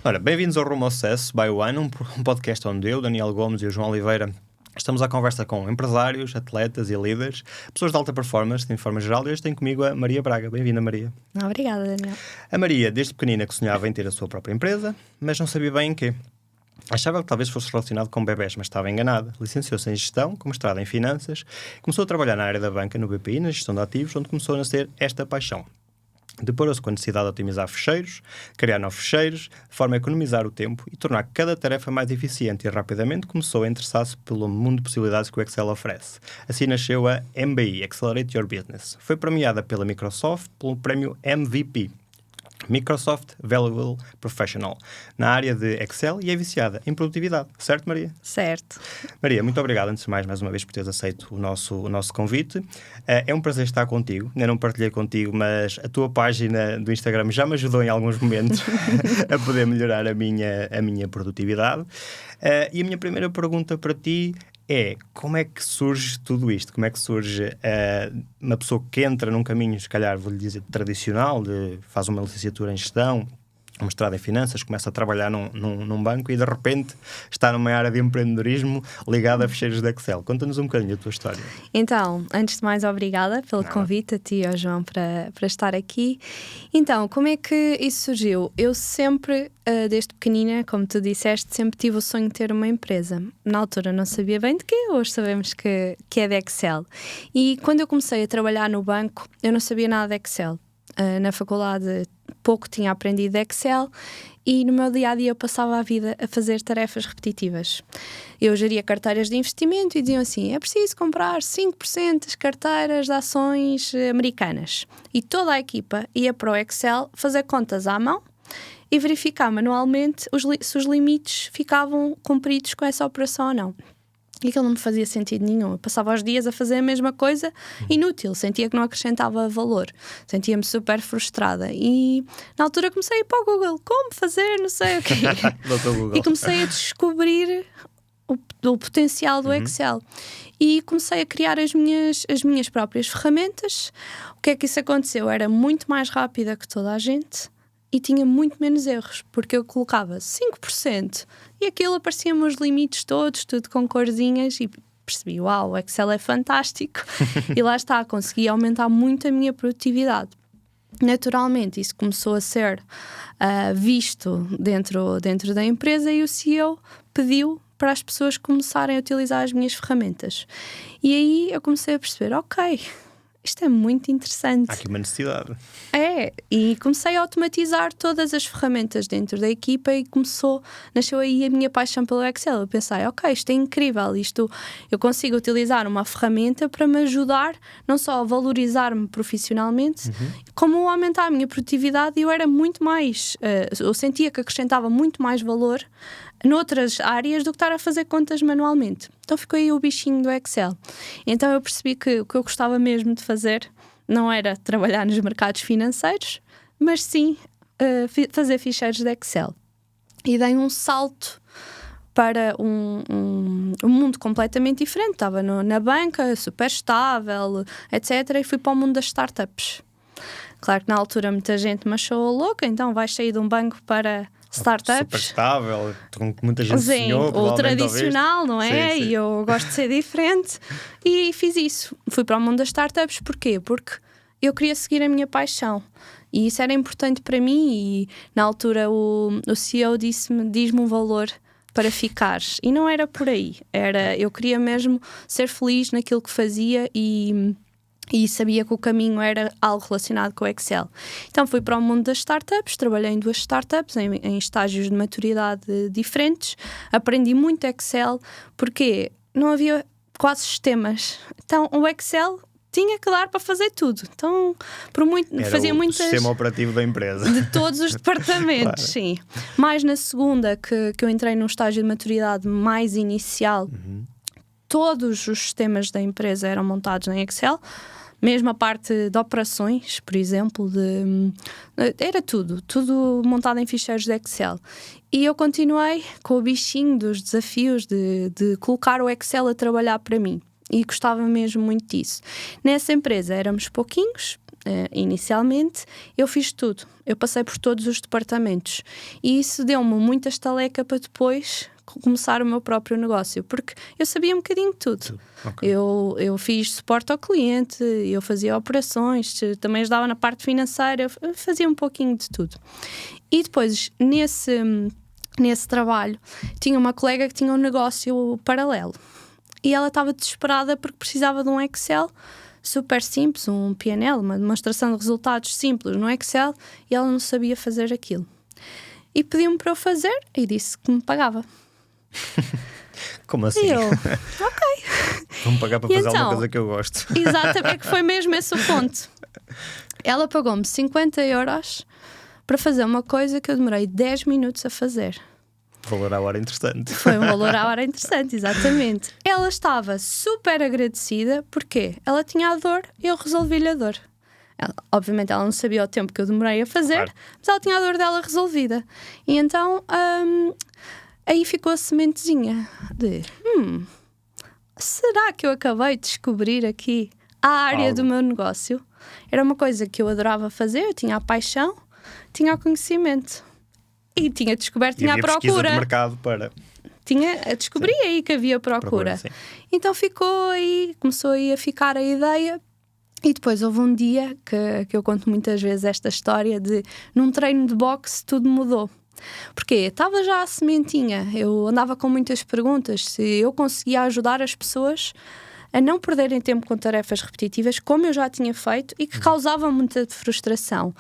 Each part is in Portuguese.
Ora, bem-vindos ao Rumo ao Sucesso by One, um podcast onde eu, Daniel Gomes e o João Oliveira estamos à conversa com empresários, atletas e líderes, pessoas de alta performance, de forma geral, e hoje tenho comigo a Maria Braga. Bem-vinda, Maria. Obrigada, Daniel. A Maria, desde pequenina, que sonhava em ter a sua própria empresa, mas não sabia bem em quê. Achava que talvez fosse relacionado com bebés, mas estava enganada. Licenciou-se em Gestão, com mestrado em Finanças, começou a trabalhar na área da banca, no BPI, na gestão de ativos, onde começou a nascer esta paixão. Deparou-se com a necessidade de otimizar fecheiros, criar novos fecheiros, de forma a economizar o tempo e tornar cada tarefa mais eficiente, e rapidamente começou a interessar-se pelo mundo de possibilidades que o Excel oferece. Assim nasceu a MBI, Accelerate Your Business. Foi premiada pela Microsoft pelo prémio MVP, Microsoft Valuable Professional, na área de Excel, e é viciada em produtividade. Certo, Maria? Certo. Maria, muito obrigado, antes de mais uma vez, por teres aceito o nosso convite. É um prazer estar contigo. Ainda não partilhei contigo, mas a tua página do Instagram já me ajudou em alguns momentos a poder melhorar a minha produtividade. E a minha primeira pergunta para ti é: como é que surge tudo isto? Como é que surge uma pessoa que entra num caminho, se calhar vou-lhe dizer, tradicional, faz uma licenciatura em Gestão, um mestrado em Finanças, começa a trabalhar num banco e de repente está numa área de empreendedorismo ligada a fecheiros de Excel. Conta-nos um bocadinho a tua história. Então, antes de mais, obrigada pelo convite a ti e ao João para estar aqui. Então, como é que isso surgiu? Eu sempre, desde pequenina, como tu disseste, sempre tive o sonho de ter uma empresa. Na altura não sabia bem de quê, hoje sabemos que é de Excel. E quando eu comecei a trabalhar no banco, eu não sabia nada de Excel. Na faculdade pouco tinha aprendido Excel e no meu dia-a-dia eu passava a vida a fazer tarefas repetitivas. Eu geria carteiras de investimento e diziam assim: é preciso comprar 5% das carteiras de ações americanas. E toda a equipa ia para o Excel fazer contas à mão e verificar manualmente se os limites ficavam cumpridos com essa operação ou não. E aquilo não me fazia sentido nenhum. Eu passava os dias a fazer a mesma coisa, inútil. Sentia que não acrescentava valor. Sentia-me super frustrada. E na altura comecei a ir para o Google. Como fazer? Não sei o quê. E comecei a descobrir o potencial do Excel. E comecei a criar as minhas próprias ferramentas. O que é que isso aconteceu? Eu era muito mais rápida que toda a gente e tinha muito menos erros, porque eu colocava 5% e aquilo aparecia-me os limites todos, tudo com corzinhas, e percebi: uau, o Excel é fantástico. E lá está, consegui aumentar muito a minha produtividade. Naturalmente, isso começou a ser visto dentro da empresa, e o CEO pediu para as pessoas começarem a utilizar as minhas ferramentas. E aí eu comecei a perceber: ok, isto é muito interessante. Há aqui uma necessidade. E comecei a automatizar todas as ferramentas dentro da equipa e nasceu aí a minha paixão pelo Excel. Eu pensei: ok, isto é incrível, eu consigo utilizar uma ferramenta para me ajudar não só a valorizar-me profissionalmente, como a aumentar a minha produtividade. E eu era muito mais, eu sentia que acrescentava muito mais valor noutras áreas do que estar a fazer contas manualmente. Então ficou aí o bichinho do Excel. Então eu percebi que o que eu gostava mesmo de fazer não era trabalhar nos mercados financeiros, mas sim fazer ficheiros de Excel. E dei um salto para um mundo completamente diferente. Estava na banca, super estável, etc. E fui para o mundo das startups. Claro que na altura muita gente me achou louca, então vais sair de um banco para startups. Super estável, com muita gente sonhou, o tradicional, não é? Sim. E eu gosto de ser diferente. E fiz isso. Fui para o mundo das startups. Porquê? Porque eu queria seguir a minha paixão. E isso era importante para mim. E na altura o CEO diz-me um valor para ficares. E não era por aí. Eu queria mesmo ser feliz naquilo que fazia e sabia que o caminho era algo relacionado com o Excel. Então fui para o mundo das startups, trabalhei em 2 startups, em estágios de maturidade diferentes, aprendi muito Excel, porque não havia quase sistemas. Então o Excel tinha que dar para fazer tudo. Então, fazia muitas... Era o sistema operativo da empresa. De todos os departamentos, claro. Sim. Mais na segunda, que eu entrei num estágio de maturidade mais inicial, todos os sistemas da empresa eram montados em Excel. Mesmo a parte de operações, por exemplo, era tudo montado em ficheiros de Excel. E eu continuei com o bichinho dos desafios de colocar o Excel a trabalhar para mim. E gostava mesmo muito disso. Nessa empresa éramos pouquinhos, inicialmente, eu fiz tudo. Eu passei por todos os departamentos. E isso deu-me muita estaleca para depois começar o meu próprio negócio, porque eu sabia um bocadinho de tudo. Okay. Eu fiz suporte ao cliente, eu fazia operações, também ajudava na parte financeira, eu fazia um pouquinho de tudo. E depois, nesse trabalho, tinha uma colega que tinha um negócio paralelo. E ela estava desesperada porque precisava de um Excel super simples, um PNL, uma demonstração de resultados simples no Excel, e ela não sabia fazer aquilo. E pediu-me para eu fazer e disse que me pagava. Como assim? E eu, ok. Vamos pagar para fazer alguma coisa que eu gosto. Exatamente, é que foi mesmo esse o ponto. Ela pagou-me 50 euros para fazer uma coisa que eu demorei 10 minutos a fazer. Valor à hora interessante. Foi um valor à hora interessante, exatamente. Ela estava super agradecida, porque ela tinha a dor e eu resolvi-lhe a dor. Obviamente ela não sabia o tempo que eu demorei a fazer, claro, mas ela tinha a dor dela resolvida. E então aí ficou a sementezinha de será que eu acabei de descobrir aqui a área do meu negócio? Era uma coisa que eu adorava fazer, eu tinha a paixão, tinha o conhecimento. E tinha descoberto, tinha a procura. Pesquisa de mercado para... Descobri aí que havia procura. Então ficou aí, começou aí a ficar a ideia. E depois houve um dia que eu conto muitas vezes esta história de, num treino de boxe, tudo mudou. Porque estava já a sementinha, eu andava com muitas perguntas, se eu conseguia ajudar as pessoas a não perderem tempo com tarefas repetitivas, como eu já tinha feito, e que causavam muita frustração.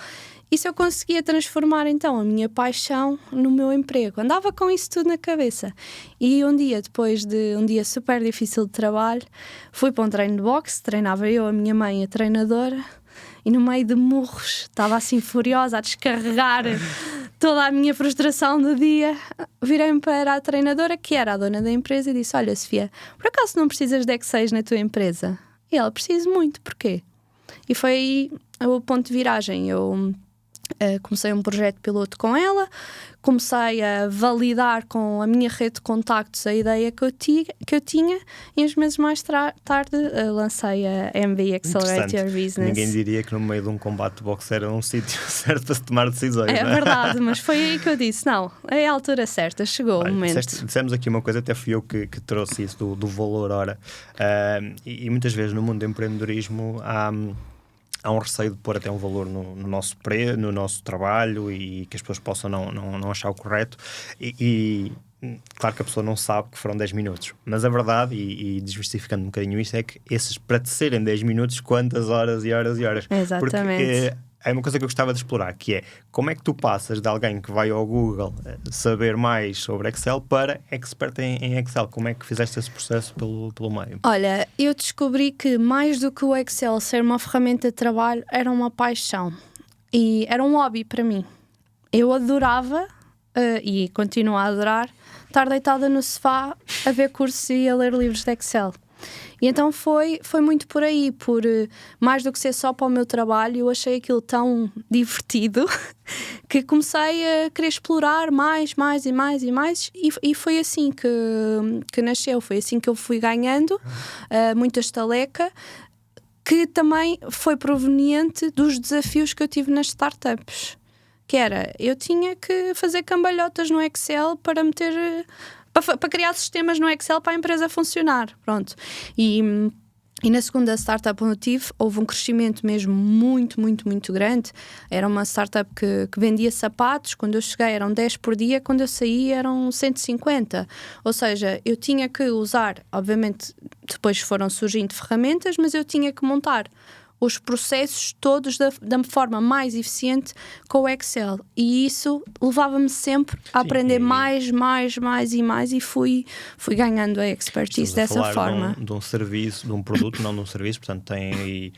E se eu conseguia transformar então a minha paixão no meu emprego? Andava com isso tudo na cabeça. E um dia, depois de um dia super difícil de trabalho, fui para um treino de boxe, treinava eu, a minha mãe, a treinadora, e no meio de murros, estava assim furiosa a descarregar toda a minha frustração do dia. Virei-me para a treinadora, que era a dona da empresa, e disse: olha, Sofia, por acaso não precisas de Excel na tua empresa? E ela: preciso muito, porquê? E foi aí o ponto de viragem. Eu comecei um projeto piloto com ela, comecei a validar com a minha rede de contactos a ideia que eu tinha, e uns meses mais tarde lancei a MB Accelerate Your Business. Ninguém diria que no meio de um combate de boxe era um sítio certo para se tomar decisões. É não é? verdade, mas foi aí que eu disse: não, é a altura certa, chegou o momento. Dissemos aqui uma coisa, até fui eu que trouxe isso do valor hora, e muitas vezes no mundo do empreendedorismo há um receio de pôr até um valor no nosso trabalho, e que as pessoas possam não achar o correto, e claro que a pessoa não sabe que foram 10 minutos, mas a verdade, e desmistificando um bocadinho isto, é que esses, para te serem 10 minutos, quantas horas e horas e horas. Exatamente. Porque é uma coisa que eu gostava de explorar, que é como é que tu passas de alguém que vai ao Google saber mais sobre Excel para expert em Excel. Como é que fizeste esse processo pelo meio? Olha, eu descobri que mais do que o Excel ser uma ferramenta de trabalho, era uma paixão e era um hobby para mim. Eu adorava, e continuo a adorar, estar deitada no sofá a ver cursos e a ler livros de Excel. E então foi muito por aí, por mais do que ser só para o meu trabalho, eu achei aquilo tão divertido que comecei a querer explorar mais e foi assim que nasceu, foi assim que eu fui ganhando muita estaleca, que também foi proveniente dos desafios que eu tive nas startups, que era, eu tinha que fazer cambalhotas no Excel para meter... Para criar sistemas no Excel para a empresa funcionar, pronto. E na segunda startup onde eu tive, houve um crescimento mesmo muito grande. Era uma startup que vendia sapatos. Quando eu cheguei eram 10 por dia, quando eu saí eram 150. Ou seja, eu tinha que usar, obviamente depois foram surgindo ferramentas, mas eu tinha que montar os processos todos da forma mais eficiente com o Excel, e isso levava-me sempre a aprender mais e fui ganhando a expertise dessa forma. De um serviço, de um produto, não de um serviço, portanto tem aí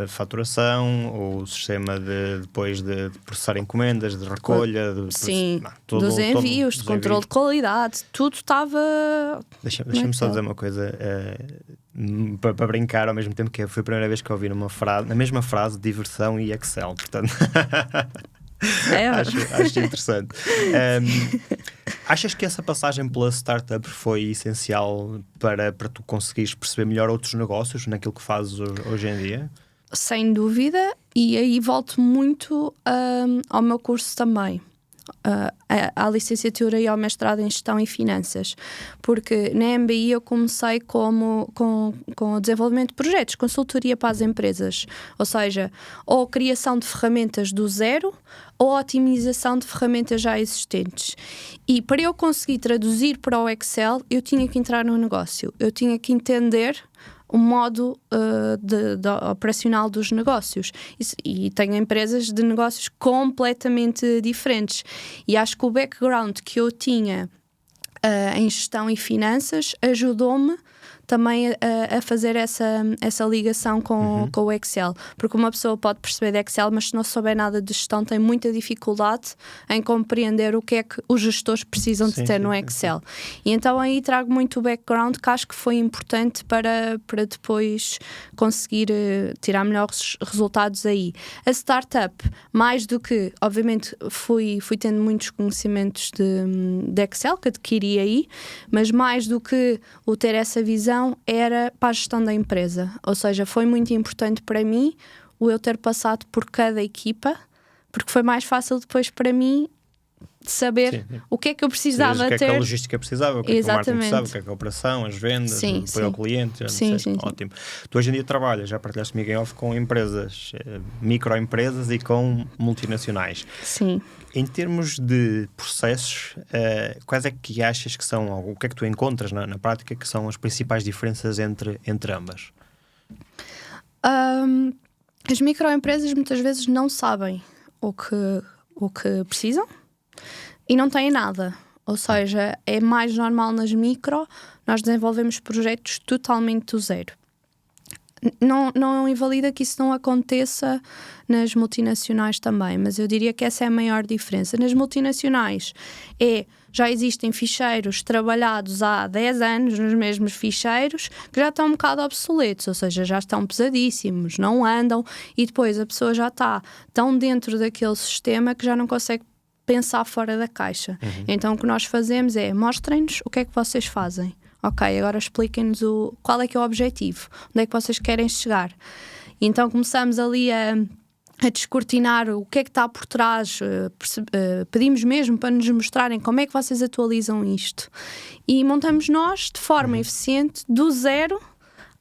a faturação, o sistema depois de processar encomendas, de recolha, dos envios, de controle de qualidade, tudo estava... Deixa-me só dizer uma coisa, para brincar ao mesmo tempo, que foi a primeira vez que eu ouvi na mesma frase, diversão e Excel, portanto acho interessante. Achas que essa passagem pela startup foi essencial para tu conseguires perceber melhor outros negócios naquilo que fazes hoje em dia? Sem dúvida, E aí volto muito ao meu curso também. À licenciatura e ao mestrado em Gestão e Finanças, porque na MBI eu comecei com o desenvolvimento de projetos, consultoria para as empresas, ou seja, ou criação de ferramentas do zero ou otimização de ferramentas já existentes. E para eu conseguir traduzir para o Excel, eu tinha que entrar no negócio, eu tinha que entender o modo operacional dos negócios. E tenho empresas de negócios completamente diferentes. E acho que o background que eu tinha em gestão e finanças ajudou-me também a fazer essa ligação com o Excel. Porque uma pessoa pode perceber de Excel, mas se não souber nada de gestão, tem muita dificuldade em compreender o que é que os gestores precisam de ter no Excel. E então aí trago muito o background que acho que foi importante para depois conseguir tirar melhores resultados aí. A startup, mais do que, obviamente, fui tendo muitos conhecimentos de Excel que adquiri aí, mas mais do que o ter essa visão era para a gestão da empresa. Ou seja, foi muito importante para mim o eu ter passado por cada equipa, porque foi mais fácil depois para mim de saber o que é que eu precisava ter. O que é que a logística precisava, o que é que o marketing precisava, o que é que a operação, as vendas, o apoio ao cliente. Ótimo. Tu hoje em dia trabalhas, já partilhaste comigo em off, com empresas, microempresas e com multinacionais. Sim. Em termos de processos, quais é que achas que são, ou o que é que tu encontras na prática que são as principais diferenças entre ambas? As microempresas muitas vezes não sabem o que precisam e não têm nada. Ou seja, é mais normal nas micro, nós desenvolvemos projetos totalmente do zero. Não invalida que isso não aconteça nas multinacionais também, mas eu diria que essa é a maior diferença. Nas multinacionais já existem ficheiros trabalhados há 10 anos nos mesmos ficheiros que já estão um bocado obsoletos, ou seja, já estão pesadíssimos, não andam, e depois a pessoa já está tão dentro daquele sistema que já não consegue pensar fora da caixa. Então o que nós fazemos é, mostrem-nos o que é que vocês fazem. Ok, agora expliquem-nos qual é que é o objetivo, onde é que vocês querem chegar. E então começamos ali a descortinar o que é que está por trás, pedimos mesmo para nos mostrarem como é que vocês atualizam isto. E montamos nós, de forma eficiente, do zero,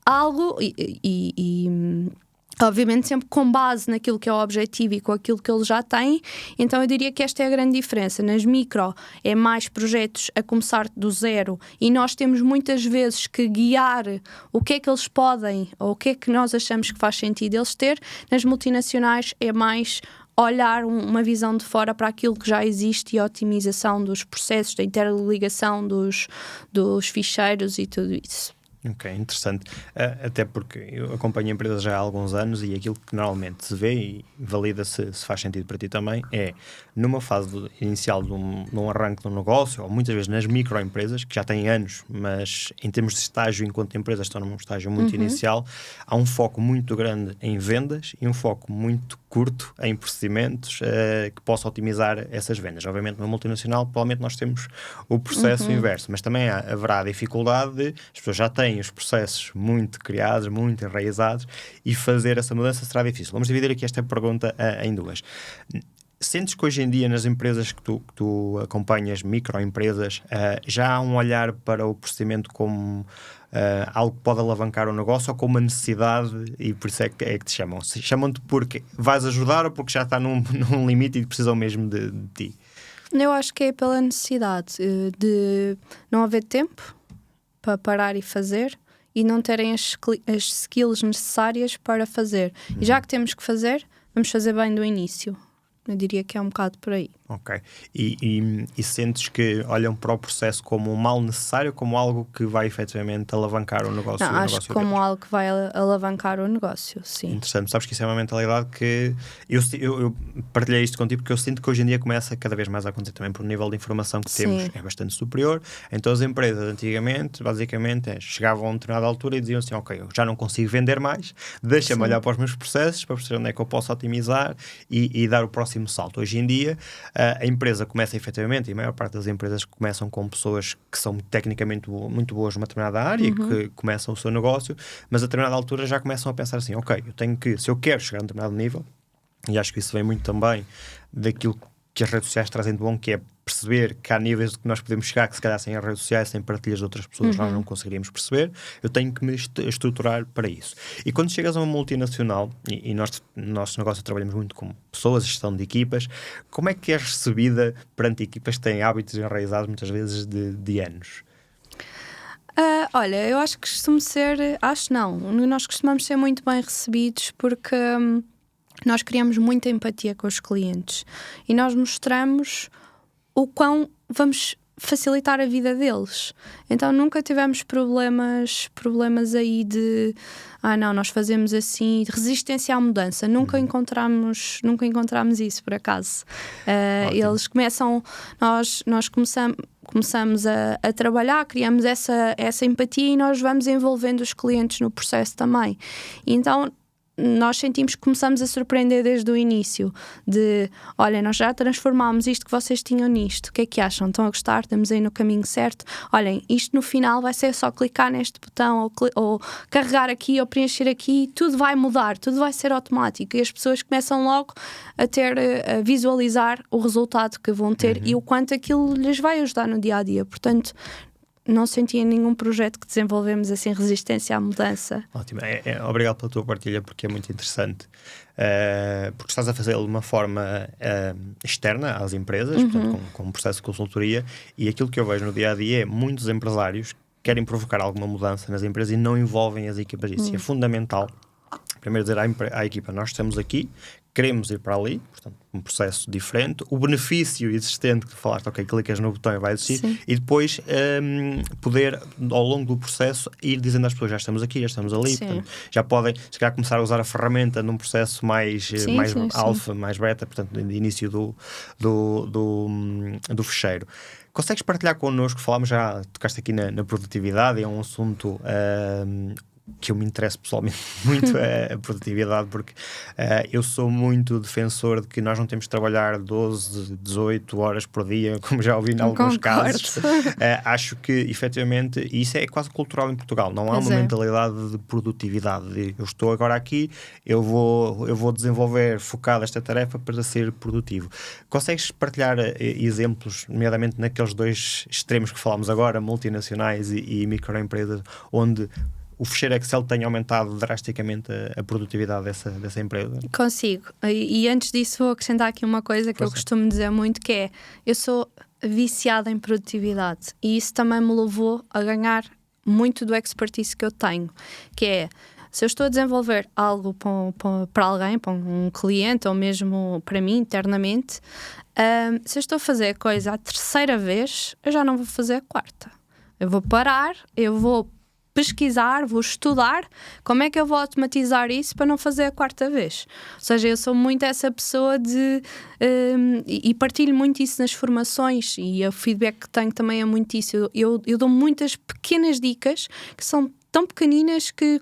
algo e obviamente sempre com base naquilo que é o objetivo e com aquilo que eles já têm. Então eu diria que esta é a grande diferença. Nas micro é mais projetos a começar do zero e nós temos muitas vezes que guiar o que é que eles podem ou o que é que nós achamos que faz sentido eles ter. Nas multinacionais é mais olhar uma visão de fora para aquilo que já existe e a otimização dos processos, da interligação dos ficheiros e tudo isso. Ok, interessante. Até porque eu acompanho empresas já há alguns anos e aquilo que normalmente se vê e valida se faz sentido para ti também é numa fase inicial de um arranque de um negócio, ou muitas vezes nas microempresas, que já têm anos, mas em termos de estágio, enquanto empresas estão num estágio muito inicial, há um foco muito grande em vendas e um foco muito curto em procedimentos que possa otimizar essas vendas. Obviamente, numa multinacional, provavelmente nós temos o processo inverso, mas também haverá a dificuldade de as pessoas já têm os processos muito criados, muito enraizados, e fazer essa mudança será difícil. Vamos dividir aqui esta pergunta em duas. Sentes que hoje em dia nas empresas que tu acompanhas, microempresas, já há um olhar para o procedimento como algo que pode alavancar o negócio ou como uma necessidade, e por isso é que te chamam? Chamam-te porque vais ajudar ou porque já está num limite e precisam mesmo de ti? Eu acho que é pela necessidade de não haver tempo para parar e fazer e não terem as skills necessárias para fazer. E já que temos que fazer, vamos fazer bem do início. Eu diria que é um bocado por aí. Ok. E sentes que olham para o processo como um mal necessário, como algo que vai efetivamente alavancar o negócio? Não, acho que como algo que vai alavancar o negócio, sim. Interessante. Sabes que isso é uma mentalidade que... Eu partilhei isto contigo porque eu sinto que hoje em dia começa cada vez mais a acontecer também por nível de informação que temos é bastante superior. Então as empresas antigamente, basicamente, chegavam a uma determinada altura e diziam assim, ok, eu já não consigo vender mais, deixa-me olhar para os meus processos para perceber onde é que eu posso otimizar e dar o próximo salto. Hoje em dia a empresa começa efetivamente, e a maior parte das empresas começam com pessoas que são tecnicamente muito boas numa determinada área e que começam o seu negócio, mas a determinada altura já começam a pensar assim, ok, eu tenho que, se eu quero chegar a um determinado nível, e acho que isso vem muito também daquilo que as redes sociais trazem de bom, que é perceber que há níveis de que nós podemos chegar que se calhar sem as redes sociais, sem partilhas de outras pessoas, nós não conseguiríamos perceber. Eu tenho que me estruturar para isso. E quando chegas a uma multinacional, e nós, no nosso negócio trabalhamos muito com pessoas, gestão de equipas, como é que és recebida perante equipas que têm hábitos enraizados muitas vezes de anos? Olha, eu acho que nós costumamos ser muito bem recebidos porque nós criamos muita empatia com os clientes e nós mostramos o quão vamos facilitar a vida deles. Então nunca tivemos problemas aí de nós fazemos assim, de resistência à mudança. Nunca encontramos isso, por acaso. Eles começam, nós começamos a trabalhar, criamos essa empatia e nós vamos envolvendo os clientes no processo também. Então nós sentimos que começamos a surpreender desde o início de, olha, nós já transformámos isto que vocês tinham nisto, o que é que acham? Estão a gostar? Estamos aí no caminho certo? Olhem, isto no final vai ser só clicar neste botão ou carregar aqui ou preencher aqui, tudo vai mudar, tudo vai ser automático e as pessoas começam logo a visualizar o resultado que vão ter e o quanto aquilo lhes vai ajudar no dia-a-dia. Portanto, não senti em nenhum projeto que desenvolvemos assim resistência à mudança. Ótimo, obrigado pela tua partilha, porque é muito interessante, porque estás a fazê-lo de uma forma externa às empresas, portanto, com um processo de consultoria, e aquilo que eu vejo no dia-a-dia é muitos empresários querem provocar alguma mudança nas empresas e não envolvem as equipas disso. É fundamental primeiro dizer à equipa, nós estamos aqui, queremos ir para ali, portanto, um processo diferente, o benefício existente que falaste, ok, clicas no botão e vai existir. Sim. E depois poder, ao longo do processo, ir dizendo às pessoas, já estamos aqui, já estamos ali, portanto, já podem, se calhar, começar a usar a ferramenta num processo mais alfa, mais beta, portanto, de início do fecheiro. Consegues partilhar connosco, falámos já, tocaste aqui na produtividade, é um assunto que eu me interesso pessoalmente muito, a produtividade, porque eu sou muito defensor de que nós não temos de trabalhar 12, 18 horas por dia, como já ouvi em alguns casos. Acho que, efetivamente, isso é quase cultural em Portugal. Não há uma mentalidade de produtividade. Eu estou agora aqui, eu vou desenvolver, focado esta tarefa para ser produtivo. Consegues partilhar exemplos, nomeadamente naqueles dois extremos que falámos agora, multinacionais e microempresas, onde o fecheiro Excel tem aumentado drasticamente a produtividade dessa empresa? Consigo. E antes disso vou acrescentar aqui uma coisa que eu costumo dizer muito, que é, eu sou viciada em produtividade e isso também me levou a ganhar muito do expertise que eu tenho, que é, se eu estou a desenvolver algo para alguém, para um cliente ou mesmo para mim internamente, se eu estou a fazer a coisa a terceira vez, eu já não vou fazer a quarta. Eu vou parar, eu vou pesquisar, vou estudar como é que eu vou automatizar isso para não fazer a quarta vez. Ou seja, eu sou muito essa pessoa e partilho muito isso nas formações e o feedback que tenho também é muito isso. Eu dou muitas pequenas dicas que são tão pequeninas que,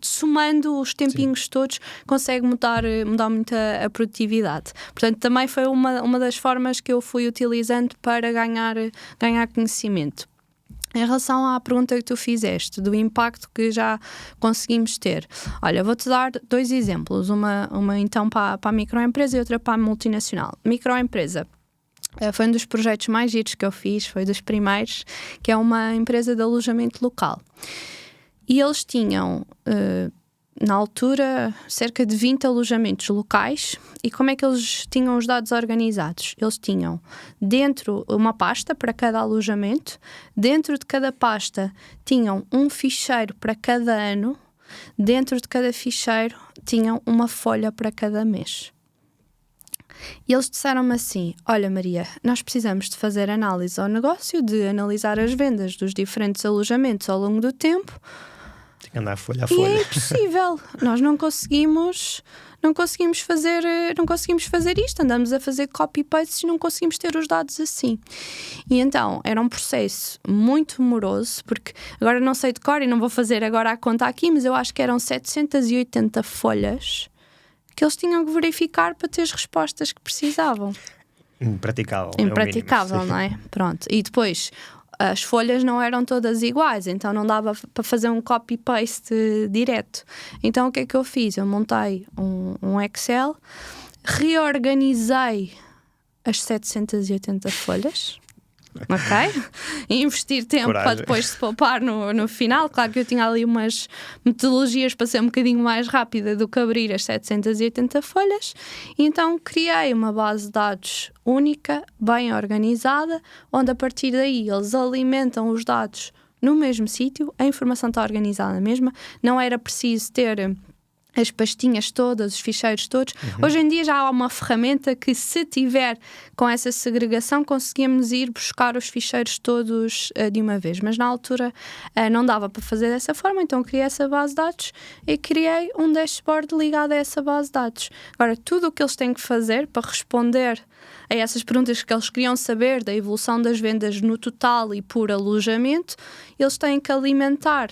somando os tempinhos todos, consegue mudar muito a produtividade. Portanto, também foi uma das formas que eu fui utilizando para ganhar conhecimento. Em relação à pergunta que tu fizeste, do impacto que já conseguimos ter, olha, vou-te dar dois exemplos, uma então para a microempresa e outra para a multinacional. Microempresa foi um dos projetos mais giros que eu fiz, foi dos primeiros, que é uma empresa de alojamento local. E eles tinham, na altura, cerca de 20 alojamentos locais. E como é que eles tinham os dados organizados? Eles tinham dentro uma pasta para cada alojamento, dentro de cada pasta tinham um ficheiro para cada ano, dentro de cada ficheiro tinham uma folha para cada mês. E eles disseram-me assim, olha Maria, nós precisamos de fazer análise ao negócio, de analisar as vendas dos diferentes alojamentos ao longo do tempo. Tem que andar folha a folha. E é impossível. Nós não conseguimos fazer isto. Andamos a fazer copy-paste e não conseguimos ter os dados assim. E então, era um processo muito moroso, porque agora não sei de cor e não vou fazer agora a conta aqui, mas eu acho que eram 780 folhas que eles tinham que verificar para ter as respostas que precisavam. Impraticável. Impraticável, não é? Pronto. E depois, as folhas não eram todas iguais, então não dava para fazer um copy-paste direto. Então o que é que eu fiz? Eu montei um Excel, reorganizei as 780 folhas. Ok? E investir tempo Coragem. para depois se poupar no final. Claro que eu tinha ali umas metodologias para ser um bocadinho mais rápida do que abrir as 780 folhas. E então criei uma base de dados única, bem organizada, onde a partir daí eles alimentam os dados no mesmo sítio, a informação está organizada mesma, não era preciso ter as pastinhas todas, os ficheiros todos. Hoje em dia já há uma ferramenta que, se tiver com essa segregação, conseguimos ir buscar os ficheiros todos de uma vez. Mas na altura não dava para fazer dessa forma, então criei essa base de dados e criei um dashboard ligado a essa base de dados. Agora, tudo o que eles têm que fazer para responder a essas perguntas que eles queriam saber da evolução das vendas no total e por alojamento, eles têm que alimentar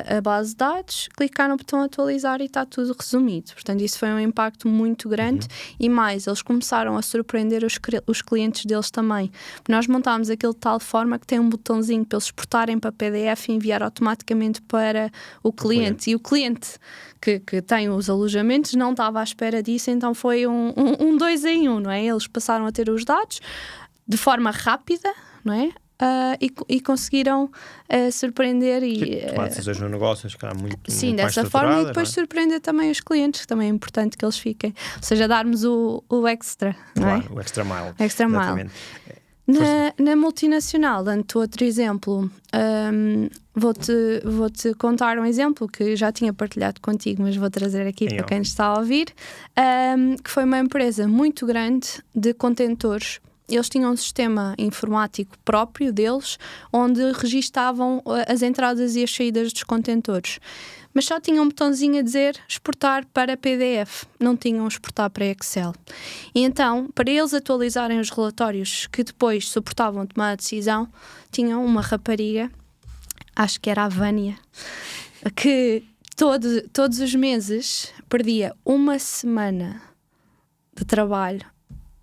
a base de dados, clicar no botão atualizar e está tudo resumido. Portanto, isso foi um impacto muito grande e mais, eles começaram a surpreender os clientes deles também. Nós montámos aquilo de tal forma que tem um botãozinho para eles exportarem para PDF e enviar automaticamente para o cliente. E o cliente que tem os alojamentos não estava à espera disso, então foi um 2 em 1, não é? Eles passaram a ter os dados de forma rápida, não é? E conseguiram surpreender e tomar decisões no negócio, acho que era muito sim, muito dessa forma, e depois surpreender também os clientes, que também é importante que eles fiquem, ou seja, darmos o extra, não é? Claro, o extra mile. Extra mile. Na multinacional, dando-te outro exemplo, vou-te contar um exemplo que já tinha partilhado contigo, mas vou trazer aqui para quem está a ouvir, que foi uma empresa muito grande de contentores. Eles tinham um sistema informático próprio deles, onde registavam as entradas e as saídas dos contentores. Mas só tinham um botãozinho a dizer exportar para PDF, não tinham exportar para Excel. E então, para eles atualizarem os relatórios que depois suportavam tomar a decisão, tinham uma rapariga, acho que era a Vânia, que todos os meses perdia uma semana de trabalho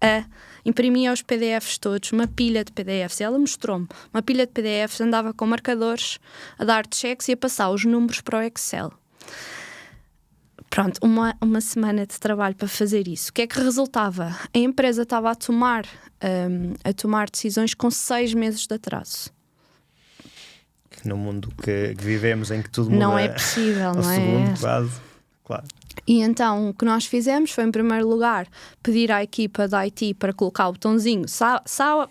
a imprimir os PDFs todos, uma pilha de PDFs. Ela mostrou-me uma pilha de PDFs, andava com marcadores a dar cheques e a passar os números para o Excel. Pronto, uma semana de trabalho para fazer isso. O que é que resultava? A empresa estava a tomar decisões com 6 meses de atraso. No mundo que vivemos, em que tudo muda, não é possível, não é? Segundo, quase, claro. E então o que nós fizemos foi, em primeiro lugar, pedir à equipa da IT para colocar o botãozinho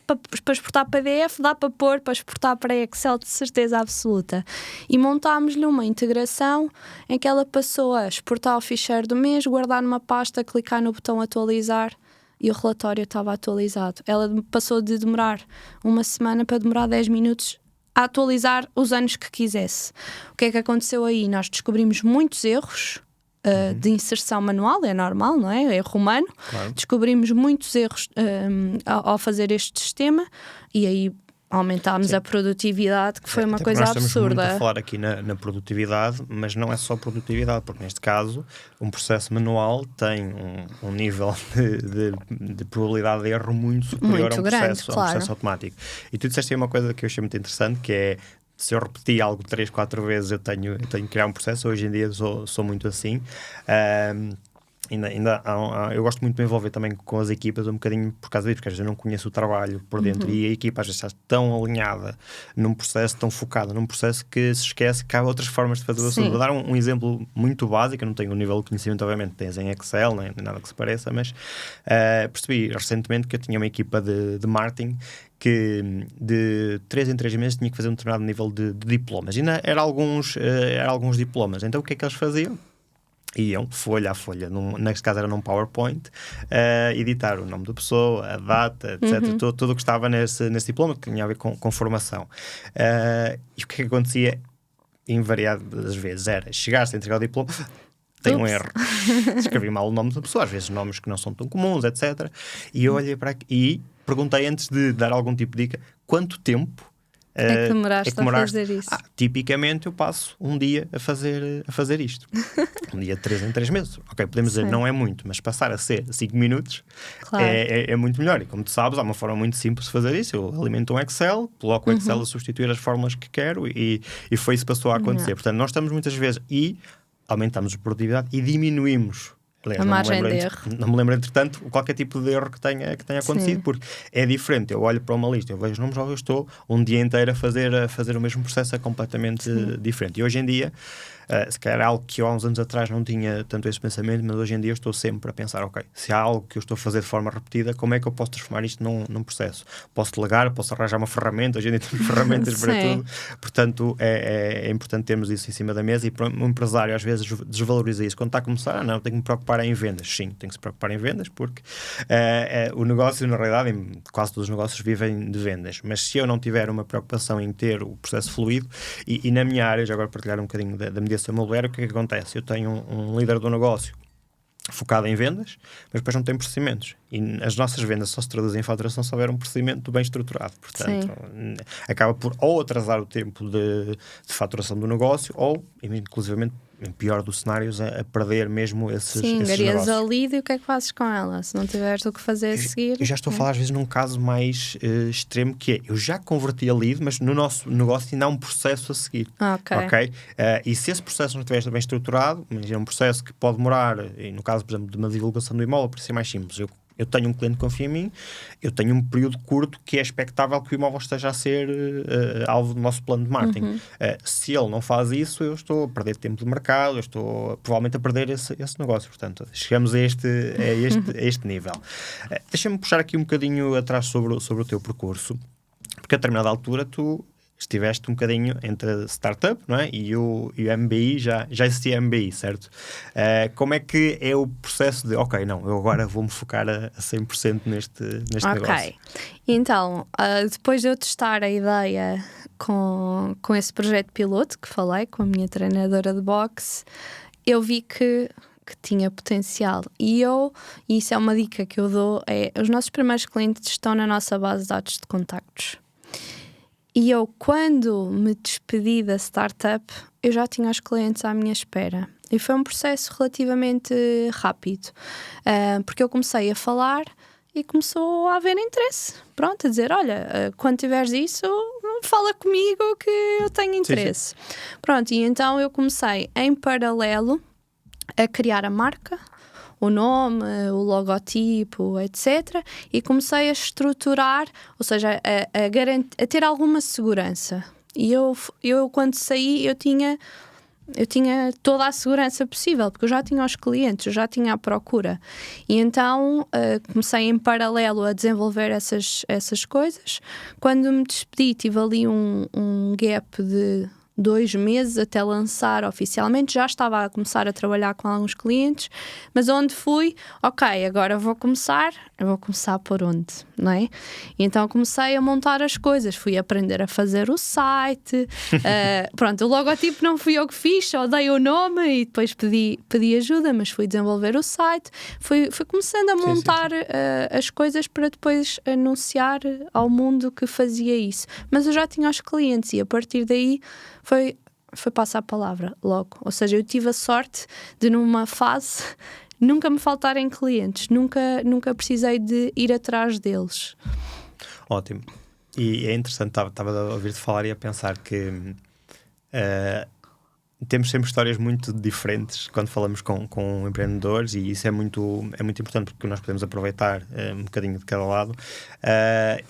para exportar PDF, dá para pôr para exportar para Excel, de certeza absoluta. E montámos-lhe uma integração em que ela passou a exportar o ficheiro do mês, guardar numa pasta, clicar no botão atualizar e o relatório estava atualizado. Ela passou de demorar uma semana para demorar 10 minutos a atualizar os anos que quisesse. O que é que aconteceu aí? Nós descobrimos muitos erros de inserção manual, é normal, não é? Erro humano. Claro. Descobrimos muitos erros ao fazer este sistema e aí aumentámos a produtividade, que foi uma coisa absurda. Nós estamos muito a falar aqui na produtividade, mas não é só produtividade, porque neste caso um processo manual tem um nível de probabilidade de erro muito superior a um processo automático. E tu disseste aí uma coisa que eu achei muito interessante, que é: se eu repetir algo 3, 4 vezes, eu tenho que criar um processo. Hoje em dia sou muito assim. Eu gosto muito de me envolver também com as equipas, um bocadinho por causa disso, porque às vezes eu não conheço o trabalho por dentro e a equipa às vezes está tão alinhada num processo, tão focada num processo, que se esquece que há outras formas de fazer o assunto. Vou dar um exemplo muito básico. Eu não tenho um nível de conhecimento, obviamente, tens em Excel, nem nada que se pareça, mas percebi recentemente que eu tinha uma equipa de marketing que de 3 em 3 meses tinha que fazer um determinado nível de diplomas. E era alguns diplomas. Então o que é que eles faziam? Iam folha a folha, neste caso era num PowerPoint, editar o nome da pessoa, a data, etc. Tudo o que estava nesse diploma, que tinha a ver com formação. E o que é que acontecia invariadas vezes era chegar-se a entregar o diploma, tem um erro, escrevi mal o nome da pessoa, às vezes nomes que não são tão comuns, etc. E eu olhei para aqui e perguntei, antes de dar algum tipo de dica, quanto tempo é que demoraste a fazer isso? Tipicamente eu passo um dia a fazer isto. Um dia de 3 em 3 meses. Ok, podemos dizer, não é muito, mas passar a ser 5 minutos, claro, é muito melhor. E como tu sabes, há uma forma muito simples de fazer isso. Eu alimento um Excel, coloco o Excel a substituir as fórmulas que quero e foi isso que passou a acontecer. Portanto, nós estamos muitas vezes aumentamos a produtividade e diminuímos Aliás, a margem de erro. Não me lembro, entretanto, qualquer tipo de erro que tenha acontecido, porque é diferente. Eu olho para uma lista, eu vejo nomes, eu estou um dia inteiro a fazer o mesmo processo, é completamente diferente. E hoje em dia, se calhar é algo que eu há uns anos atrás não tinha tanto esse pensamento, mas hoje em dia eu estou sempre a pensar, ok, se há algo que eu estou a fazer de forma repetida, como é que eu posso transformar isto num processo? Posso delegar, posso arranjar uma ferramenta, hoje em dia temos ferramentas para tudo, portanto é importante termos isso em cima da mesa. E para um empresário às vezes desvaloriza isso quando está a começar. Não, tenho que me preocupar em vendas. Sim, tenho que se preocupar em vendas, porque o negócio, na realidade, quase todos os negócios vivem de vendas, mas se eu não tiver uma preocupação em ter o processo fluido, e na minha área, já agora partilhar um bocadinho da mediação imobiliária, o que é que acontece? Eu tenho um líder do negócio focado em vendas, mas depois não tem procedimentos. E as nossas vendas só se traduzem em faturação se houver um procedimento bem estruturado. Portanto, acaba por ou atrasar o tempo de faturação do negócio, ou, inclusivamente, em pior dos cenários, a perder mesmo esses negócios. a lead, e o que é que fazes com ela? Se não tiveres o que fazer a seguir... Eu já estou a falar às vezes num caso mais extremo, que é, eu já converti a lead, mas no nosso negócio ainda há um processo a seguir. Ok? E se esse processo não estiver bem estruturado, é um processo que pode demorar, e no caso, por exemplo, de uma divulgação do imóvel, para ser mais simples, eu tenho um cliente que confia em mim, eu tenho um período curto que é expectável que o imóvel esteja a ser alvo do nosso plano de marketing. Se ele não faz isso, eu estou a perder tempo de mercado, eu estou provavelmente a perder esse negócio. Portanto, chegamos a este nível. Deixa-me puxar aqui um bocadinho atrás sobre o teu percurso, porque a determinada altura tu estiveste um bocadinho entre startup, não é? E o MBI, já existia MBI, certo? Como é que é o processo de, ok, não, eu agora vou-me focar a 100% neste negócio? Ok, então, depois de eu testar a ideia com esse projeto piloto que falei, com a minha treinadora de boxe, eu vi que tinha potencial. E isso é uma dica que eu dou, os nossos primeiros clientes estão na nossa base de dados de contactos. E eu, quando me despedi da startup, eu já tinha os clientes à minha espera. E foi um processo relativamente rápido, porque eu comecei a falar e começou a haver interesse. Pronto, a dizer, olha, quando tiveres isso, fala comigo que eu tenho interesse. Sim. Pronto, e então eu comecei em paralelo a criar a marca, o nome, o logotipo, etc. E comecei a estruturar, ou seja, a ter alguma segurança. E eu quando saí, eu tinha toda a segurança possível, porque eu já tinha os clientes, eu já tinha a procura. E então comecei em paralelo a desenvolver essas coisas. Quando me despedi, tive ali um gap de 2 meses até lançar oficialmente. Já estava a começar a trabalhar com alguns clientes, mas onde fui, ok, agora vou começar por onde, não é? E então comecei a montar as coisas, fui aprender a fazer o site, pronto, o logotipo não fui eu que fiz, só dei o nome e depois pedi ajuda, mas fui desenvolver o site, fui começando a montar as coisas para depois anunciar ao mundo que fazia isso. Mas eu já tinha os clientes e a partir daí foi passar a palavra logo. Ou seja, eu tive a sorte de, numa fase, nunca me faltarem clientes. Nunca precisei de ir atrás deles. Ótimo. E é interessante, estava a ouvir-te falar e a pensar que temos sempre histórias muito diferentes quando falamos com empreendedores, e isso é muito importante, porque nós podemos aproveitar um bocadinho de cada lado,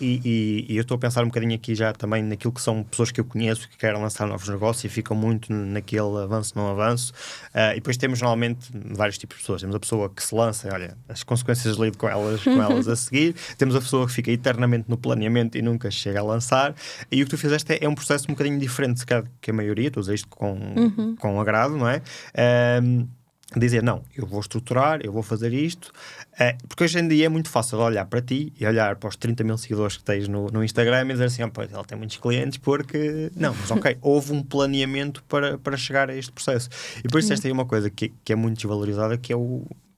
e eu estou a pensar um bocadinho aqui já também naquilo que são pessoas que eu conheço que querem lançar novos negócios e ficam muito naquele avanço, não avanço, e depois temos normalmente vários tipos de pessoas. Temos a pessoa que se lança, olha, as consequências lido com elas a seguir, temos a pessoa que fica eternamente no planeamento e nunca chega a lançar, e o que tu fizeste é um processo um bocadinho diferente se calhar que a maioria. Tu usas isto com agrado, não é? Dizer, não, eu vou estruturar, eu vou fazer isto, porque hoje em dia é muito fácil olhar para ti e olhar para os 30 mil seguidores que tens no Instagram e dizer assim, pois, ela tem muitos clientes porque... Não, mas ok, houve um planeamento para chegar a este processo. E depois disseste aí uma coisa que é muito desvalorizada, que é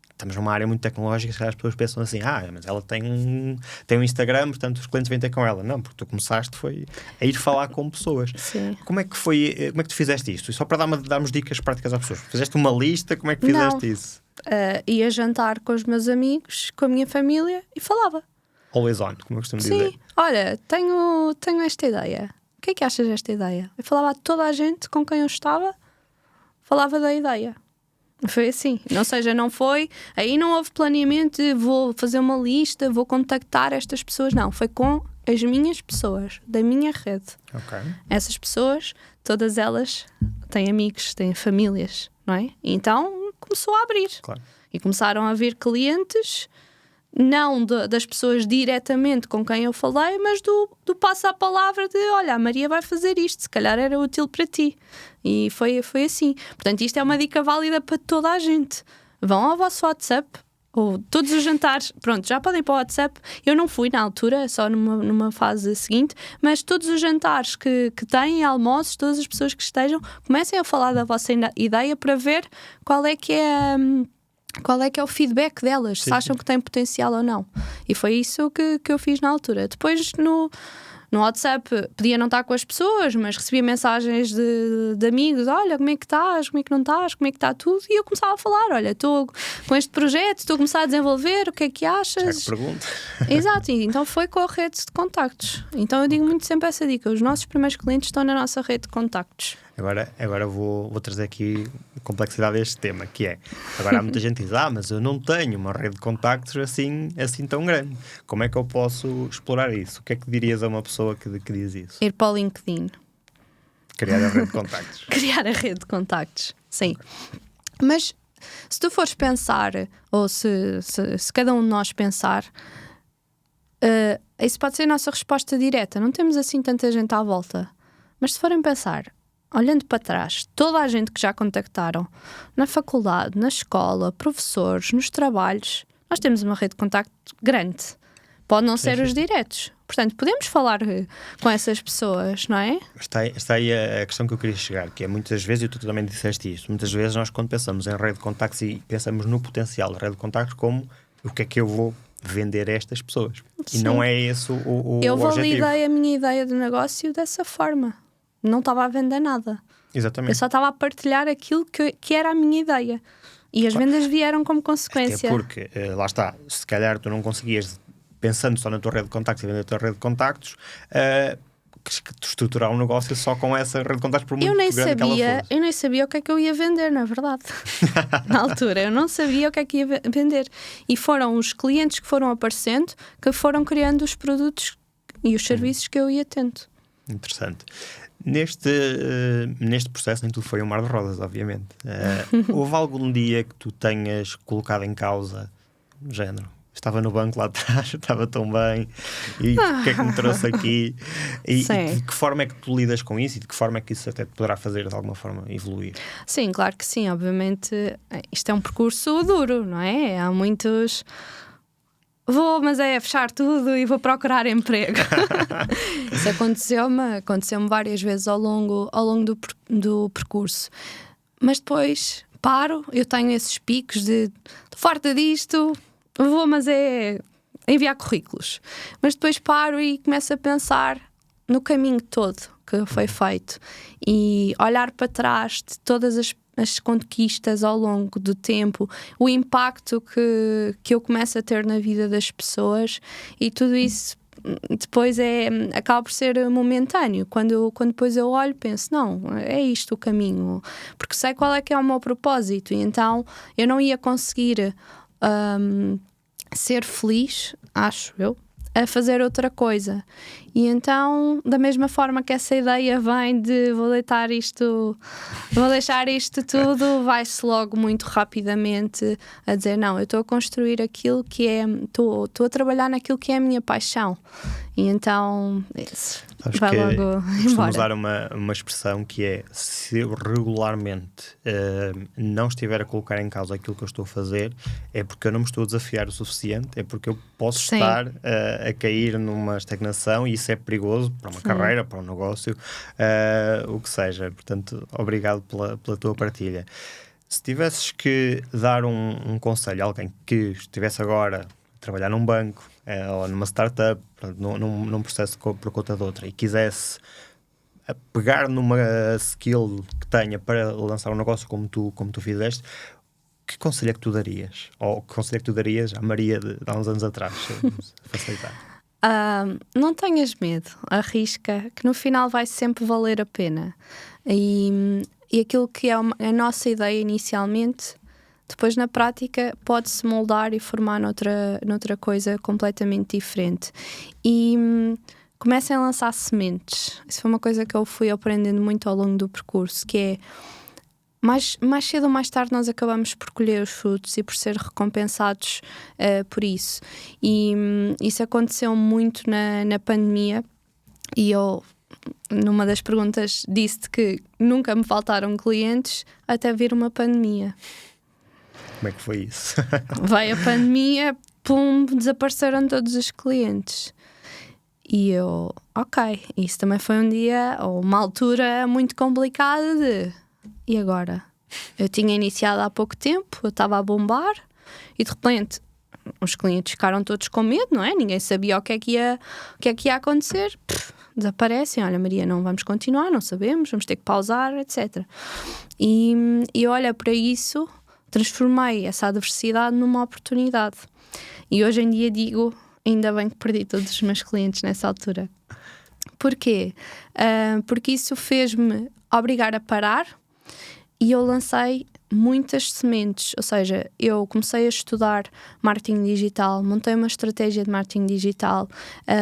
estamos numa área muito tecnológica, se as pessoas pensam assim, mas ela tem um Instagram, portanto os clientes vêm ter com ela. Não, porque tu começaste foi a ir falar com pessoas. Sim. Como é que tu fizeste isto? E só para darmos dicas práticas às pessoas. Fizeste uma lista? Como é que fizeste isso? Ia jantar com os meus amigos, com a minha família e falava. Always on, como eu costumo dizer. Sim, olha, tenho esta ideia. O que é que achas desta ideia? Eu falava a toda a gente com quem eu estava, falava da ideia. Foi assim. Ou seja, não foi... Aí não houve planeamento de vou fazer uma lista, vou contactar estas pessoas. Não, foi com as minhas pessoas, da minha rede. Ok. Essas pessoas, todas elas têm amigos, têm famílias, não é? E então começou a abrir. Claro. E começaram a vir clientes, não das pessoas diretamente com quem eu falei, mas do passo à palavra de, olha, a Maria vai fazer isto, se calhar era útil para ti. E foi assim. Portanto, isto é uma dica válida para toda a gente. Vão ao vosso WhatsApp, ou todos os jantares, pronto, já podem ir para o WhatsApp. Eu não fui na altura, só numa fase seguinte, mas todos os jantares que têm, almoços, todas as pessoas que estejam, comecem a falar da vossa ideia para ver qual é que é o feedback delas, se acham que tem potencial ou não. E foi isso que eu fiz na altura. Depois no WhatsApp podia não estar com as pessoas, mas recebia mensagens de amigos, olha, como é que estás, como é que não estás, como é que está tudo, e eu começava a falar, olha, estou com este projeto, estou a começar a desenvolver, o que é que achas? Já que pergunto. Exato, e então foi com a rede de contactos. Então eu digo muito sempre essa dica, os nossos primeiros clientes estão na nossa rede de contactos. Agora vou trazer aqui complexidade a este tema, que é, agora há muita gente que diz, mas eu não tenho uma rede de contactos assim tão grande. Como é que eu posso explorar isso? O que é que dirias a uma pessoa que diz isso? Ir para o LinkedIn. Criar a rede de contactos. Criar a rede de contactos, sim. Okay. Mas se tu fores pensar, ou se cada um de nós pensar, isso pode ser a nossa resposta direta. Não temos assim tanta gente à volta. Mas se forem pensar, olhando para trás, toda a gente que já contactaram na faculdade, na escola, professores, nos trabalhos, nós temos uma rede de contacto grande. Pode não ser os diretos. Portanto, podemos falar com essas pessoas, não é? Está aí a questão que eu queria chegar, que é muitas vezes, e tu também disseste isto, muitas vezes nós quando pensamos em rede de contactos e pensamos no potencial da rede de contactos como o que é que eu vou vender a estas pessoas. Sim. E não é esse o eu objetivo. validei a minha ideia de negócio dessa forma. Não estava a vender nada. Exatamente. Eu só estava a partilhar aquilo que era a minha ideia. E as vendas vieram como consequência. Até porque, lá está, se calhar tu não conseguias, pensando só na tua rede de contactos e vender a tua rede de contactos, estruturar um negócio só com essa rede de contactos por muito grande que ela fosse. Eu nem sabia o que é que eu ia vender, na verdade. Na altura, eu não sabia o que é que ia vender. E foram os clientes que foram aparecendo que foram criando os produtos e os serviços que eu ia tendo. Interessante. Neste processo nem tudo foi um mar de rosas, obviamente. Houve algum dia que tu tenhas colocado em causa o género? Estava no banco lá atrás, estava tão bem, e o que é que me trouxe aqui? E de que forma é que tu lidas com isso e de que forma é que isso até te poderá fazer de alguma forma evoluir? Sim, claro que sim. Obviamente isto é um percurso duro, não é? Há muitos... mas é fechar tudo e vou procurar emprego. Isso aconteceu-me várias vezes ao longo do percurso. Mas depois paro, eu tenho esses picos de estou farta disto, mas é enviar currículos. Mas depois paro e começo a pensar no caminho todo que foi feito e olhar para trás de todas as conquistas ao longo do tempo, o impacto que eu começo a ter na vida das pessoas, e tudo isso depois acaba por ser momentâneo. Quando depois eu olho, penso, não, é isto o caminho, porque sei qual é que é o meu propósito, e então eu não ia conseguir ser feliz, acho eu, a fazer outra coisa. E então, da mesma forma que essa ideia vem de vou deixar isto tudo, vai-se logo muito rapidamente a dizer, não, eu estou a construir aquilo que é, estou a trabalhar naquilo que é a minha paixão. E então vai logo embora. Usar uma expressão que é, se eu regularmente não estiver a colocar em causa aquilo que eu estou a fazer, é porque eu não me estou a desafiar o suficiente, é porque eu posso estar a cair numa estagnação, e isso é perigoso para uma carreira, para um negócio, o que seja. Portanto, obrigado pela tua partilha. Se tivesses que dar um conselho a alguém que estivesse agora a trabalhar num banco ou numa startup, num processo por conta de outra, e quisesse pegar numa skill que tenha para lançar um negócio como tu fizeste, que conselho é que tu darias? Ou que conselho é que tu darias à Maria de há uns anos atrás, se facilitar? Não tenhas medo, arrisca, que no final vai sempre valer a pena. E aquilo que é a nossa ideia inicialmente depois na prática pode-se moldar e formar noutra coisa completamente diferente. E comecem a lançar sementes. Isso foi uma coisa que eu fui aprendendo muito ao longo do percurso, que é mais cedo ou mais tarde nós acabamos por colher os frutos e por ser recompensados por isso. E isso aconteceu muito na pandemia, e eu, numa das perguntas, disse que nunca me faltaram clientes até vir uma pandemia. Como é que foi isso? Veio a pandemia, pum, desapareceram todos os clientes. E eu, ok, isso também foi um dia ou uma altura muito complicada de... E agora? Eu tinha iniciado há pouco tempo, eu estava a bombar e de repente os clientes ficaram todos com medo, não é? Ninguém sabia o que é que ia acontecer. Desaparecem, olha Maria, não vamos continuar, não sabemos, vamos ter que pausar, etc. E olha, para isso transformei essa adversidade numa oportunidade. E hoje em dia digo, ainda bem que perdi todos os meus clientes nessa altura. Porquê? Porque isso fez-me obrigar a parar. E eu lancei muitas sementes, ou seja, eu comecei a estudar marketing digital, montei uma estratégia de marketing digital,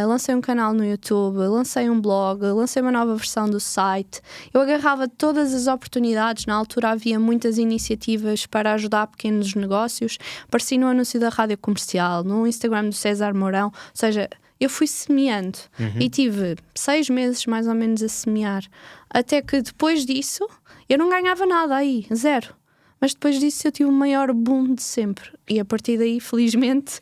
lancei um canal no YouTube, lancei um blog, lancei uma nova versão do site. Eu agarrava todas as oportunidades. Na altura havia muitas iniciativas para ajudar pequenos negócios. Apareci no anúncio da rádio comercial, no Instagram do César Mourão, ou seja, eu fui semeando e tive 6 meses mais ou menos a semear, até que depois disso eu não ganhava nada aí, zero. Mas depois disso eu tive o maior boom de sempre. E a partir daí, felizmente,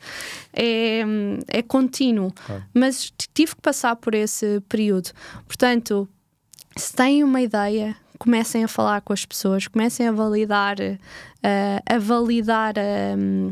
é contínuo. Mas tive que passar por esse período. Portanto, se têm uma ideia, comecem a falar com as pessoas, comecem a validar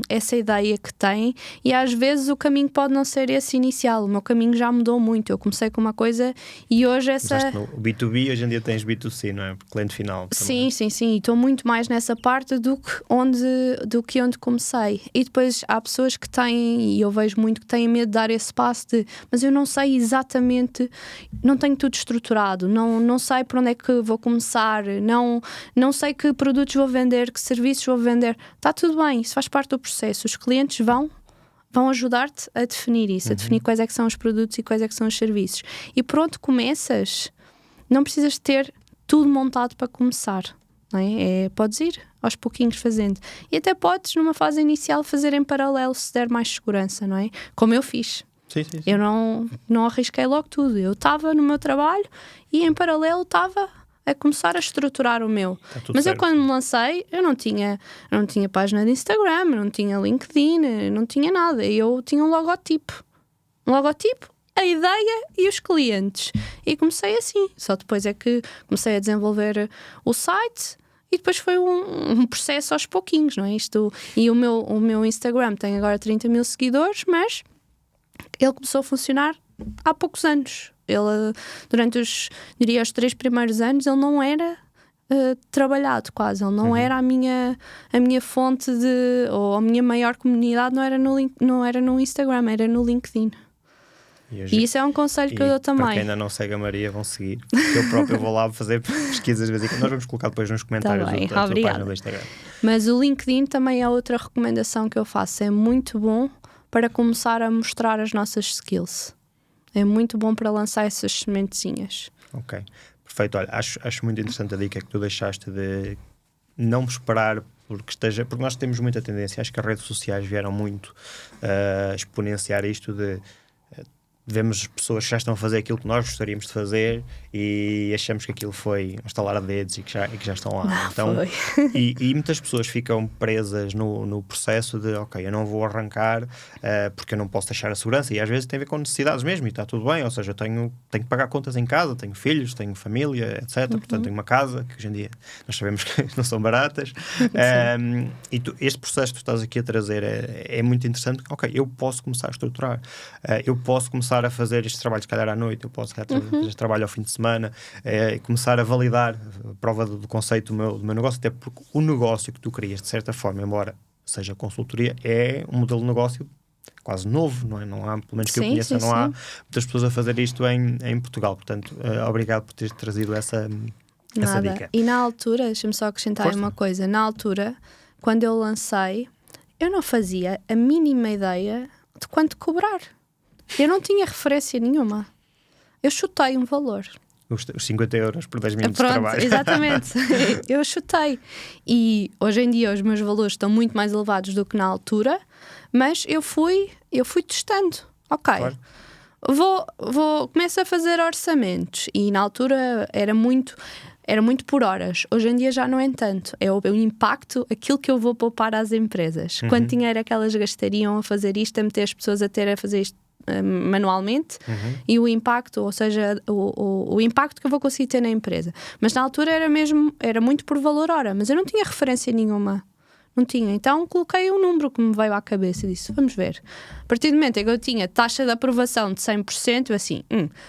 essa ideia que têm, e às vezes o caminho pode não ser esse inicial. O meu caminho já mudou muito. Eu comecei com uma coisa e hoje essa... No B2B, hoje em dia tens B2C, não é? Cliente final também. Sim. E estou muito mais nessa parte do que onde comecei. E depois há pessoas que têm, e eu vejo muito, que têm medo de dar esse passo de, mas eu não sei exatamente, não tenho tudo estruturado, não sei por onde é que vou começar, não sei que produtos vou vender, que serviços vou vender. Está tudo bem, isso faz parte do processo. Os clientes vão ajudar-te a definir isso, a definir quais é que são os produtos e quais é que são os serviços. E pronto, começas. Não precisas ter tudo montado para começar, não é? Podes ir aos pouquinhos fazendo. E até podes, numa fase inicial, fazer em paralelo, se der mais segurança, não é? Como eu fiz. Sim. Eu não arrisquei logo tudo. Eu estava no meu trabalho e em paralelo estava a começar a estruturar o meu. Mas certo. Eu quando me lancei, eu não tinha página de Instagram, não tinha LinkedIn, não tinha nada. Eu tinha um logotipo, a ideia e os clientes. E comecei assim. Só depois é que comecei a desenvolver o site e depois foi um processo aos pouquinhos, não é? E o meu Instagram tem agora 30 mil seguidores, mas ele começou a funcionar há poucos anos. Ele, durante os 3 primeiros anos, ele não era trabalhado quase. Ele não era a minha fonte ou a minha maior comunidade, não era no Instagram, era no LinkedIn. E isso é um conselho que eu dou também. Para quem ainda não segue a Maria, vão seguir. Eu próprio vou lá fazer pesquisas de vez em quando. Nós vamos colocar depois nos comentários da tua página do Instagram. Mas o LinkedIn também é outra recomendação que eu faço. É muito bom para começar a mostrar as nossas skills. É muito bom para lançar essas sementezinhas. Ok, perfeito. Olha, acho muito interessante a dica que tu deixaste de não esperar porque nós temos muita tendência, acho que as redes sociais vieram muito exponenciar isto de vemos pessoas que já estão a fazer aquilo que nós gostaríamos de fazer e achamos que aquilo foi um estalar de dedos e que já estão lá. Não, então, e muitas pessoas ficam presas no processo de ok, eu não vou arrancar porque eu não posso deixar a segurança, e às vezes tem a ver com necessidades mesmo, e está tudo bem, ou seja, eu tenho que pagar contas em casa, tenho filhos, tenho família, etc. Portanto, tenho uma casa, que hoje em dia nós sabemos que não são baratas. Este processo que tu estás aqui a trazer é muito interessante. Ok, eu posso começar a estruturar, eu posso começar a fazer este trabalho, se calhar à noite, eu posso fazer este trabalho ao fim de semana, começar a validar a prova do conceito do meu negócio, até porque o negócio que tu crias, de certa forma, embora seja consultoria, é um modelo de negócio quase novo, não é? Não há, pelo menos que eu conheça, não há muitas pessoas a fazer isto em Portugal. Portanto, obrigado por teres trazido essa dica. E na altura, deixa-me só acrescentar uma coisa, na altura, quando eu lancei, eu não fazia a mínima ideia de quanto cobrar. Eu não tinha referência nenhuma. Eu chutei um valor. Os 50 euros por 10 minutos de trabalho. Exatamente. Eu chutei. E hoje em dia os meus valores estão muito mais elevados do que na altura, mas eu fui testando. Ok. Claro. Começo a fazer orçamentos. E na altura era muito por horas. Hoje em dia já não é tanto. É o impacto, aquilo que eu vou poupar às empresas. Quanto dinheiro é que elas gastariam a fazer isto, a meter as pessoas a ter a fazer isto manualmente, e o impacto, ou seja, o impacto que eu vou conseguir ter na empresa. Mas na altura era muito por valor hora, mas eu não tinha referência nenhuma. Não tinha. Então coloquei um número que me veio à cabeça e disse, vamos ver. A partir do momento em que eu tinha taxa de aprovação de 100%, eu assim,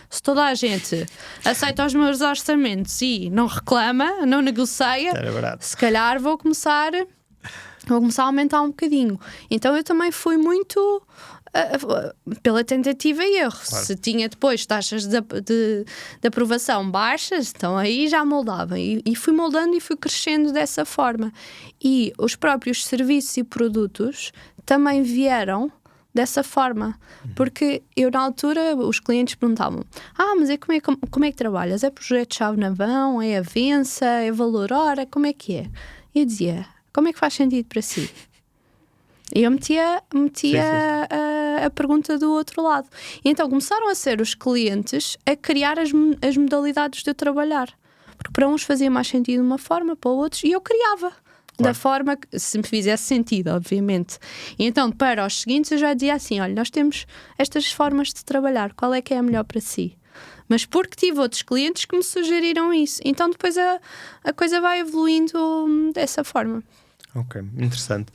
se toda a gente aceita os meus orçamentos e não reclama, não negocia, se calhar vou começar a aumentar um bocadinho. Então eu também fui muito pela tentativa e erro. Claro. Se tinha depois taxas de aprovação baixas, então aí já moldava. E fui moldando e fui crescendo dessa forma. E os próprios serviços e produtos também vieram dessa forma. Porque eu, na altura, os clientes perguntavam, mas como é que trabalhas? É projeto-chave na mão? É avança? É valor hora? Como é que é? E eu dizia, como é que faz sentido para si? E eu metia a pergunta do outro lado. E então começaram a ser os clientes a criar as modalidades de eu trabalhar. Porque para uns fazia mais sentido de uma forma, para outros, e eu criava. Claro. Da forma que, se me fizesse sentido, obviamente. E então, para os seguintes, eu já dizia assim, olha, nós temos estas formas de trabalhar, qual é que é a melhor para si? Mas porque tive outros clientes que me sugeriram isso. Então depois a coisa vai evoluindo dessa forma. Ok, interessante.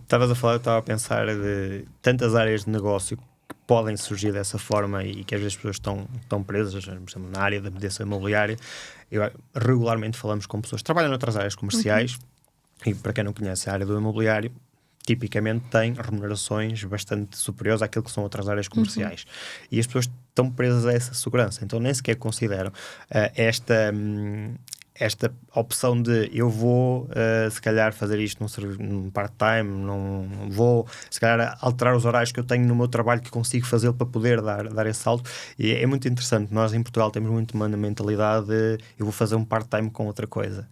Estavas a falar, eu estava a pensar de tantas áreas de negócio que podem surgir dessa forma e que às vezes as pessoas estão presas, por exemplo, na área da mediação imobiliária. Regularmente falamos com pessoas que trabalham noutras áreas comerciais e, para quem não conhece a área do imobiliário, tipicamente tem remunerações bastante superiores àquilo que são outras áreas comerciais. E as pessoas estão presas a essa segurança, então nem sequer consideram esta opção de eu vou, se calhar, fazer isto num part-time, não vou, se calhar, alterar os horários que eu tenho no meu trabalho que consigo fazê-lo para poder dar esse salto. E é muito interessante. Nós, em Portugal, temos muito uma mentalidade de eu vou fazer um part-time com outra coisa.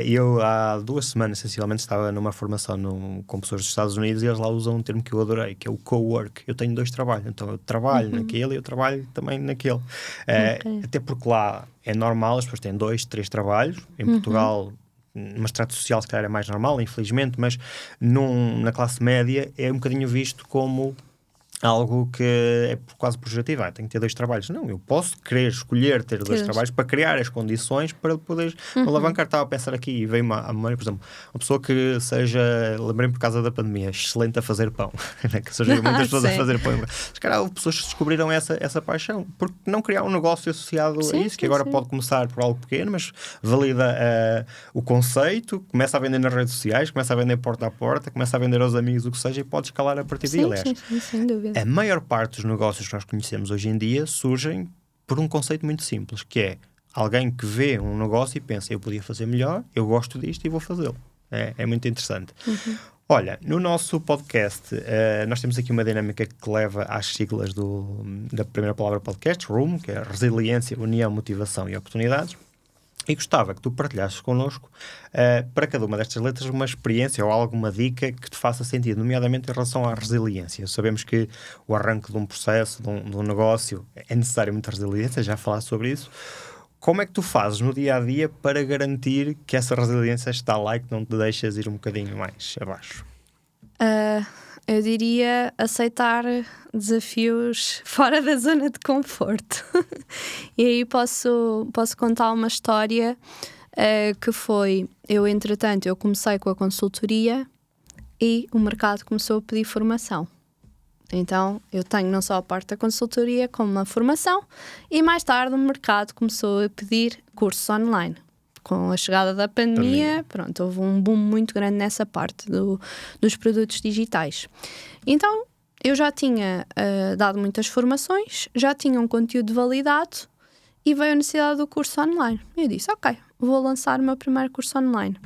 Eu, há 2 semanas, essencialmente, estava numa formação com pessoas dos Estados Unidos e eles lá usam um termo que eu adorei, que é o co-work. Eu tenho 2 trabalhos. Então, eu trabalho naquele e eu trabalho também naquele. Até porque lá é normal, as pessoas têm 2, 3 trabalhos. Em Portugal, numa estrata social, se calhar é mais normal, infelizmente, mas na classe média é um bocadinho visto como algo que é quase projetivo. Tenho que ter 2 trabalhos. Não, eu posso querer escolher ter 2 trabalhos para criar as condições para poder alavancar. Estava a pensar aqui e veio-me à memória, por exemplo, uma pessoa que seja, lembrei-me por causa da pandemia, excelente a fazer pão, que surgiram muitas pessoas a fazer pão. Se calhar pessoas que descobriram essa paixão, porque não criar um negócio associado a isso, que agora pode começar por algo pequeno, mas valida o conceito, começa a vender nas redes sociais, começa a vender porta a porta, começa a vender aos amigos, o que seja, e pode escalar a partir daí, aliás. Sim, sem dúvida. A maior parte dos negócios que nós conhecemos hoje em dia surgem por um conceito muito simples, que é alguém que vê um negócio e pensa, eu podia fazer melhor, eu gosto disto e vou fazê-lo. É muito interessante. Olha, no nosso podcast, nós temos aqui uma dinâmica que leva às siglas da primeira palavra podcast, RUM, que é Resiliência, União, Motivação e Oportunidades. E gostava que tu partilhasses connosco, para cada uma destas letras, uma experiência ou alguma dica que te faça sentido, nomeadamente em relação à resiliência. Sabemos que o arranque de um processo, de um negócio, é necessário muita resiliência, já falaste sobre isso. Como é que tu fazes no dia-a-dia para garantir que essa resiliência está lá e que não te deixas ir um bocadinho mais abaixo? Eu diria aceitar desafios fora da zona de conforto. E aí posso contar uma história que foi, entretanto, eu comecei com a consultoria e o mercado começou a pedir formação. Então, eu tenho não só a parte da consultoria como a formação e mais tarde o mercado começou a pedir cursos online. Com a chegada da pandemia, pronto, houve um boom muito grande nessa parte dos produtos digitais. Então, eu já tinha dado muitas formações, já tinha um conteúdo validado e veio a necessidade do curso online. Eu disse, ok, vou lançar o meu primeiro curso online.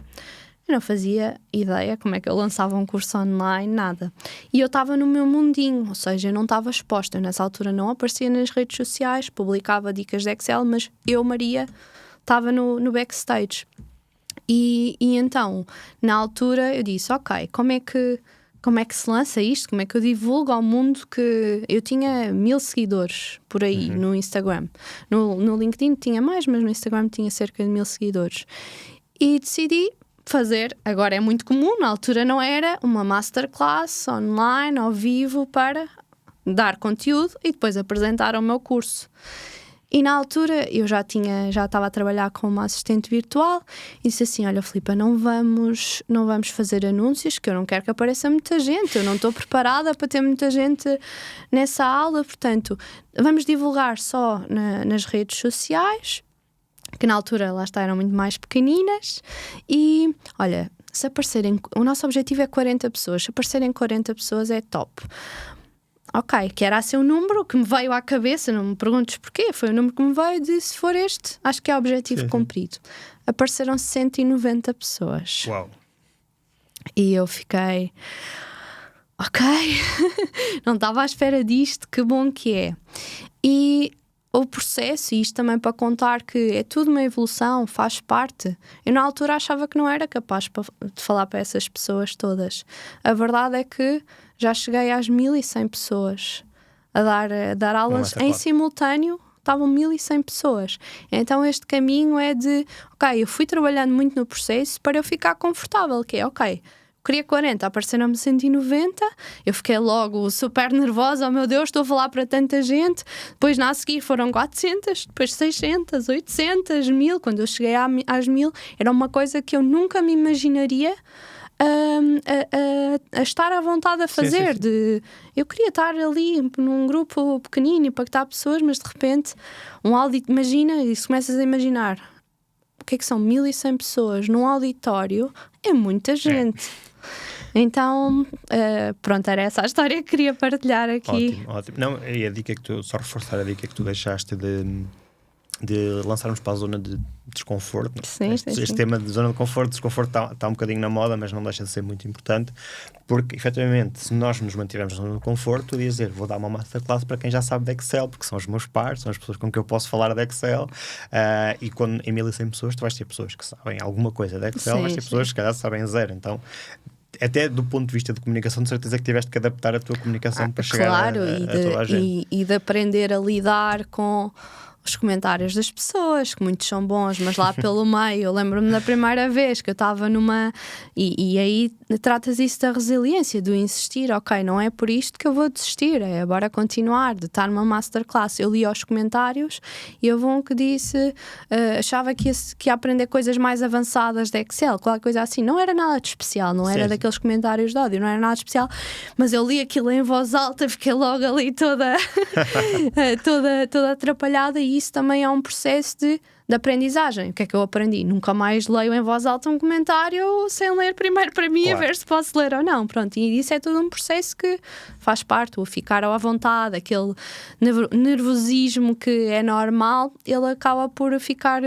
Eu não fazia ideia como é que eu lançava um curso online, nada. E eu estava no meu mundinho, ou seja, eu não estava exposta. Eu, nessa altura, não aparecia nas redes sociais, publicava dicas de Excel, mas eu, Maria, estava no backstage. E então, na altura, eu disse, ok, como é que se lança isto? Como é que eu divulgo ao mundo que eu tinha 1000 seguidores por aí no Instagram? No LinkedIn tinha mais, mas no Instagram tinha cerca de 1000 seguidores. E decidi fazer, agora é muito comum, na altura não era, uma masterclass online, ao vivo, para dar conteúdo e depois apresentar o meu curso. E na altura eu já estava a trabalhar com uma assistente virtual e disse assim, olha Filipa, não vamos fazer anúncios, que eu não quero que apareça muita gente, eu não estou preparada para ter muita gente nessa aula, portanto vamos divulgar só nas redes sociais, que na altura lá está eram muito mais pequeninas, e olha, se aparecerem, o nosso objetivo é 40 pessoas, se aparecerem 40 pessoas é top. Ok, que era assim o número que me veio à cabeça, não me perguntes porquê, foi o número que me veio, disse, se for este, acho que é o objetivo cumprido. Apareceram 190 pessoas. Uau! E eu fiquei, ok, não estava à espera disto, que bom que é. E o processo, e isto também para contar que é tudo uma evolução, faz parte. Eu na altura achava que não era capaz de falar para essas pessoas todas. A verdade é que já cheguei às 1100 pessoas a dar aulas em simultâneo. Estavam 1100 pessoas. Então este caminho é de, ok, eu fui trabalhando muito no processo para eu ficar confortável, que é, ok, queria 40, apareceram-me 190, eu fiquei logo super nervosa, oh meu Deus, estou a falar para tanta gente. Depois na a seguir foram 400, depois 600, 800, 1000. Quando eu cheguei às 1000, era uma coisa que eu nunca me imaginaria a estar à vontade a fazer. Sim. Eu queria estar ali num grupo pequenino, impactar pessoas, mas de repente um audito, imagina, e se começas a imaginar o que é que são 1100 pessoas num auditório, é muita gente. Então, pronto, era essa a história que queria partilhar aqui. Ótimo. Não, e a dica só reforçar a dica que tu deixaste de lançarmos para a zona de desconforto. Sim. Este tema de zona de conforto, desconforto está um bocadinho na moda, mas não deixa de ser muito importante, porque efetivamente, se nós nos mantivermos na zona de conforto, eu ia dizer, vou dar uma masterclass para quem já sabe de Excel, porque são os meus pares, são as pessoas com quem eu posso falar de Excel, e quando em 1100 pessoas tu vais ter pessoas que sabem alguma coisa de Excel, vais ter pessoas que se calhar sabem zero. Então até do ponto de vista de comunicação, de certeza que tiveste que adaptar a tua comunicação para chegar a toda a gente. E de aprender a lidar com os comentários das pessoas, que muitos são bons, mas lá pelo meio, eu lembro-me da primeira vez que eu estava numa... E aí tratas isso da resiliência, do insistir, ok, não é por isto que eu vou desistir, é agora continuar, de estar numa masterclass. Eu li os comentários e houve um que disse, achava que ia aprender coisas mais avançadas de Excel, qualquer coisa assim. Não era nada de especial, não era daqueles comentários de ódio, não era nada de especial, mas eu li aquilo em voz alta, fiquei logo ali toda atrapalhada. E isso também é um processo de aprendizagem. O que é que eu aprendi? Nunca mais leio em voz alta um comentário sem ler primeiro para mim, claro, a ver se posso ler ou não. Pronto, e isso é todo um processo que faz parte, o ficar à vontade, aquele nervosismo que é normal, ele acaba por ficar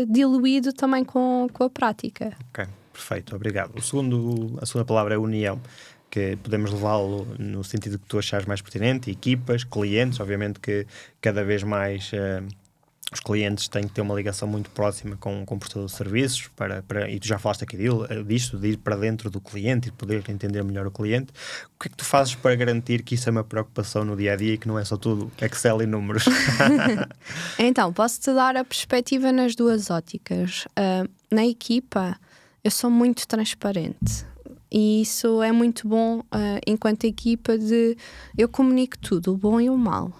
diluído também com a prática. Ok, perfeito, obrigado. A segunda palavra é união, que podemos levá-lo no sentido que tu achares mais pertinente, equipas, clientes, obviamente que cada vez mais os clientes têm que ter uma ligação muito próxima com o prestador de serviços, e tu já falaste aqui disto, de ir para dentro do cliente e de poder entender melhor o cliente. O que é que tu fazes para garantir que isso é uma preocupação no dia-a-dia e que não é só tudo Excel e números? Então, posso-te dar a perspectiva nas duas óticas. Na equipa, eu sou muito transparente. E isso é muito bom enquanto equipa eu comunico tudo, o bom e o mal.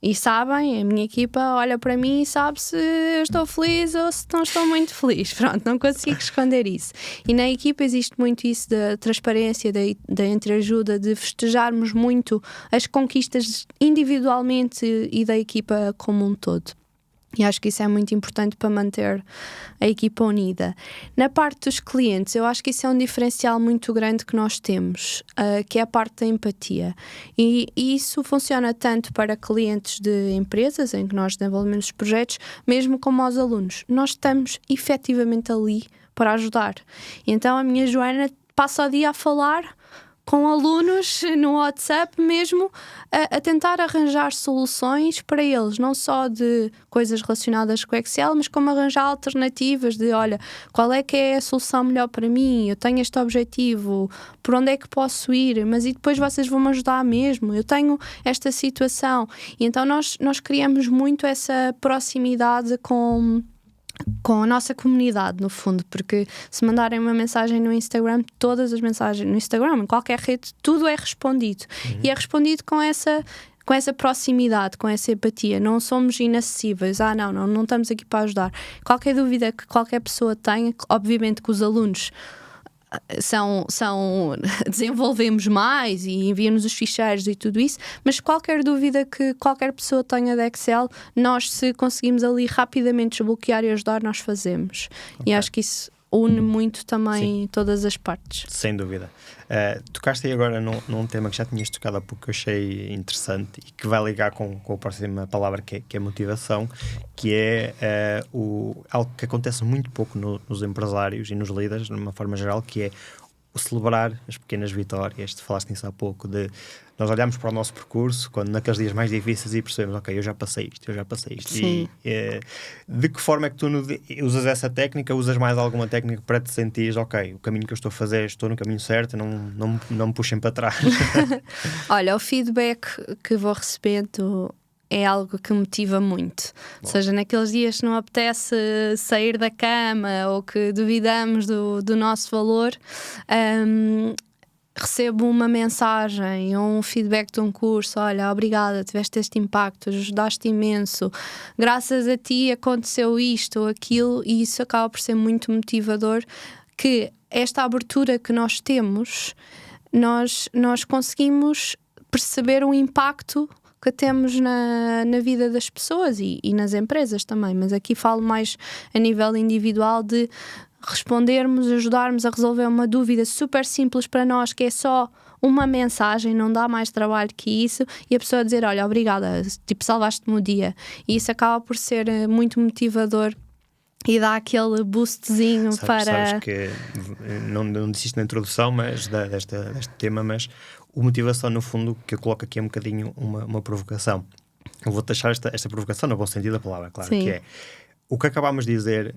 E sabem, a minha equipa olha para mim e sabe se eu estou feliz ou se não estou muito feliz. Pronto, não consigo esconder isso. E na equipa existe muito isso da transparência, da entreajuda, de festejarmos muito as conquistas individualmente e da equipa como um todo. E acho que isso é muito importante para manter a equipa unida. Na parte dos clientes, eu acho que isso é um diferencial muito grande que nós temos, que é a parte da empatia. E isso funciona tanto para clientes de empresas, em que nós desenvolvemos projetos, mesmo como aos alunos. Nós estamos efetivamente ali para ajudar. E então a minha Joana passa o dia a falar com alunos no WhatsApp mesmo, a tentar arranjar soluções para eles, não só de coisas relacionadas com o Excel, mas como arranjar alternativas de, olha, qual é que é a solução melhor para mim? Eu tenho este objetivo, por onde é que posso ir? Mas e depois vocês vão me ajudar mesmo? Eu tenho esta situação. E então nós criamos muito essa proximidade com a nossa comunidade, no fundo, porque se mandarem uma mensagem no Instagram, todas as mensagens no Instagram, em qualquer rede, tudo é respondido. E é respondido com essa proximidade, com essa empatia. Não somos inacessíveis. Não estamos aqui para ajudar. Qualquer dúvida que qualquer pessoa tenha, obviamente que os alunos desenvolvemos mais e enviam-nos os ficheiros e tudo isso, mas qualquer dúvida que qualquer pessoa tenha de Excel, nós, se conseguimos ali rapidamente desbloquear e ajudar, nós fazemos. E acho que isso une muito também todas as partes. Sem dúvida. Tocaste aí agora num tema que já tinhas tocado há pouco, que eu achei interessante e que vai ligar com a próxima palavra, que é motivação, que é algo que acontece muito pouco nos empresários e nos líderes, de uma forma geral, que é o celebrar as pequenas vitórias. Tu falaste nisso há pouco, de nós olhamos para o nosso percurso quando naqueles dias mais difíceis e percebemos, ok, eu já passei isto. Sim. E de que forma é que tu usas essa técnica? Usas mais alguma técnica para te sentires, ok, o caminho que eu estou a fazer, estou no caminho certo, não me puxem para trás? Olha, o feedback que vou recebendo é algo que me motiva muito. Ou seja, naqueles dias que não apetece sair da cama ou que duvidamos do nosso valor, recebo uma mensagem ou um feedback de um curso: olha, obrigada, tiveste este impacto, ajudaste imenso, graças a ti aconteceu isto ou aquilo, e isso acaba por ser muito motivador, que esta abertura que nós temos, nós conseguimos perceber o impacto que temos na vida das pessoas e nas empresas também, mas aqui falo mais a nível individual, de respondermos, ajudarmos a resolver uma dúvida super simples para nós, que é só uma mensagem, não dá mais trabalho que isso, e a pessoa dizer, olha, obrigada, tipo, salvaste-me o dia. E isso acaba por ser muito motivador e dá aquele boostzinho. Sabes que não disse isto na introdução, mas deste tema, mas a motivação, no fundo, que eu coloco aqui é um bocadinho uma provocação. Eu vou deixar esta provocação no bom sentido da palavra, claro. Sim. Que é o que acabámos de dizer.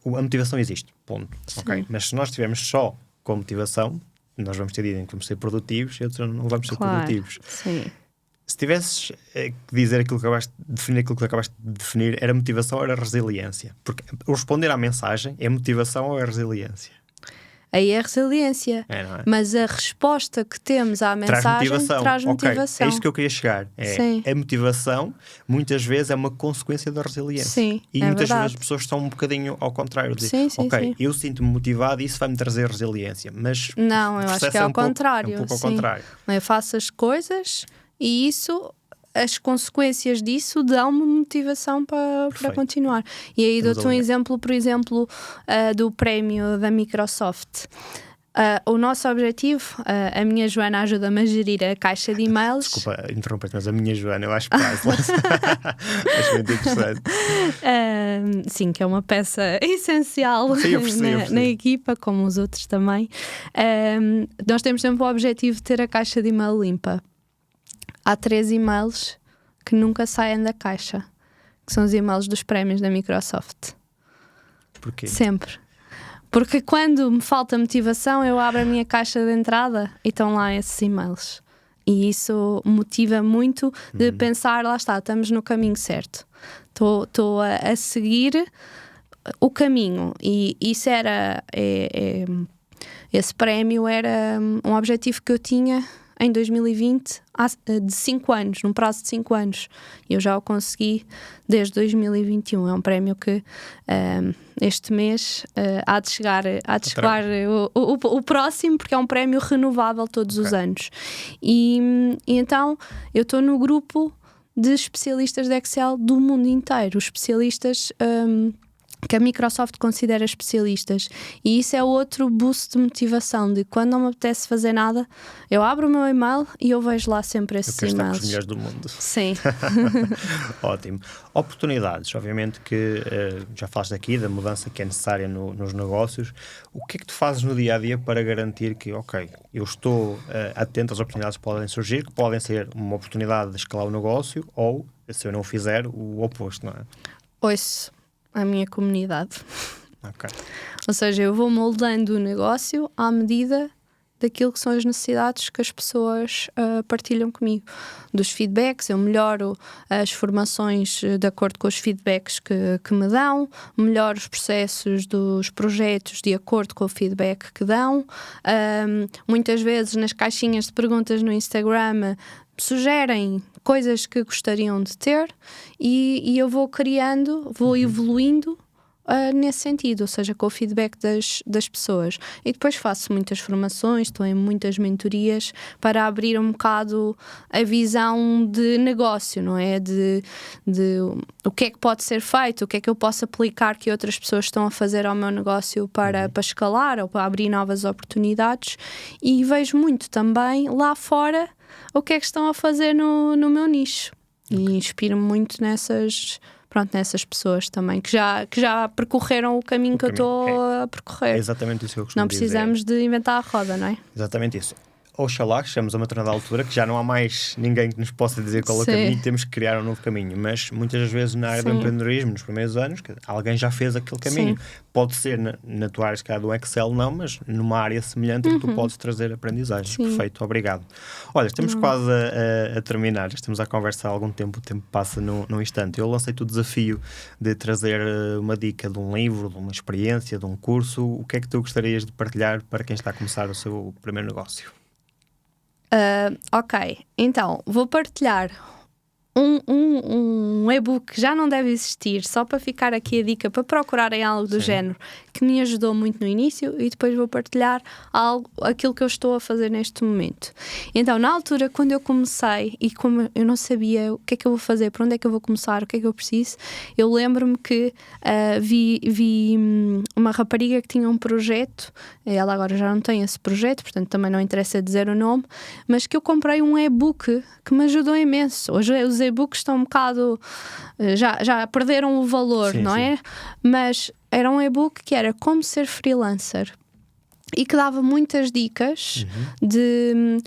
A motivação existe, ponto. Okay? Mas se nós estivermos só com a motivação, nós vamos ter dia em que vamos ser produtivos e outros não vamos ser produtivos. Sim. Se tivesses que dizer aquilo que acabaste de definir, era motivação ou era resiliência? Porque o responder à mensagem é motivação ou é resiliência? Aí é resiliência, não é? Mas a resposta que temos à mensagem traz motivação. Okay. É isso que eu queria chegar. A motivação, muitas vezes, é uma consequência da resiliência. Sim, e muitas vezes as pessoas estão um bocadinho ao contrário. Sim, eu sinto-me motivado e isso vai-me trazer resiliência. Mas não, eu acho que é ao contrário. É um pouco ao contrário. Eu faço as coisas e as consequências disso dão-me motivação para continuar. E aí dou-te um exemplo, por exemplo, do prémio da Microsoft. O nosso objetivo, a minha Joana ajuda-me a gerir a caixa de e-mails. Desculpa interromper-te, mas a minha Joana eu acho priceless. Acho muito interessante. Sim, que é uma peça essencial. Sim, eu percebi. Na equipa, como os outros também. Nós temos sempre o objetivo de ter a caixa de e-mail limpa. Há 3 e-mails que nunca saem da caixa, que são os e-mails dos prémios da Microsoft. Porquê? Sempre. Porque quando me falta motivação, eu abro a minha caixa de entrada e estão lá esses e-mails. E isso motiva muito de pensar, lá está, estamos no caminho certo. Estou a seguir o caminho. E isso era... esse prémio era um objetivo que eu tinha em 2020, de 5 anos, num prazo de 5 anos. Eu já o consegui desde 2021. É um prémio que este mês há de chegar o próximo, porque é um prémio renovável todos os anos. E então eu estou no grupo de especialistas de Excel do mundo inteiro. Os especialistas que a Microsoft considera especialistas, e isso é outro boost de motivação, de quando não me apetece fazer nada, eu abro o meu e-mail e eu vejo lá sempre esses eu quero estar com e-mails. os melhores do mundo. Sim. Ótimo. Oportunidades, obviamente que já falaste aqui da mudança que é necessária nos negócios. O que é que tu fazes no dia-a-dia para garantir que, ok, eu estou atento às oportunidades que podem surgir, que podem ser uma oportunidade de escalar o negócio ou, se eu não o fizer, o oposto, não é? Ouço a minha comunidade. Ok. Ou seja, eu vou moldando o negócio à medida daquilo que são as necessidades que as pessoas partilham comigo. Dos feedbacks, eu melhoro as formações de acordo com os feedbacks que me dão, melhoro os processos dos projetos de acordo com o feedback que dão. Muitas vezes nas caixinhas de perguntas no Instagram sugerem coisas que gostariam de ter e eu vou criando, vou evoluindo nesse sentido, ou seja, com o feedback das pessoas. E depois faço muitas formações, estou em muitas mentorias para abrir um bocado a visão de negócio, não é? De o que é que pode ser feito, o que é que eu posso aplicar que outras pessoas estão a fazer ao meu negócio para escalar ou para abrir novas oportunidades. E vejo muito também lá fora o que é que estão a fazer no meu nicho. E inspiro-me muito nessas pessoas também, que já percorreram o caminho que eu estou a percorrer. É exatamente isso que eu costumo dizer. Não precisamos de inventar a roda, não é? Exatamente isso. Oxalá que chegamos a uma determinada altura que já não há mais ninguém que nos possa dizer qual é o caminho, temos que criar um novo caminho. Mas muitas das vezes na área do empreendedorismo, nos primeiros anos, alguém já fez aquele caminho. Pode ser na tua área, se calhar do Excel, não, mas numa área semelhante que tu podes trazer aprendizagem. Perfeito, obrigado. Olha, estamos quase a terminar, já estamos a conversar há algum tempo, o tempo passa num instante. Eu lancei-te o desafio de trazer uma dica de um livro, de uma experiência, de um curso. O que é que tu gostarias de partilhar para quem está a começar o seu primeiro negócio? Ok, então vou partilhar um e-book que já não deve existir, só para ficar aqui a dica para procurarem algo do género, que me ajudou muito no início, e depois vou partilhar aquilo que eu estou a fazer neste momento. Então, na altura, quando eu comecei e como eu não sabia o que é que eu vou fazer, por onde é que eu vou começar, o que é que eu preciso, eu lembro-me que vi uma rapariga que tinha um projeto, ela agora já não tem esse projeto, portanto também não interessa dizer o nome, mas que eu comprei um e-book que me ajudou imenso. Hoje os e-books estão um bocado... já perderam o valor, não é? Mas era um e-book que era Como Ser Freelancer e que dava muitas dicas de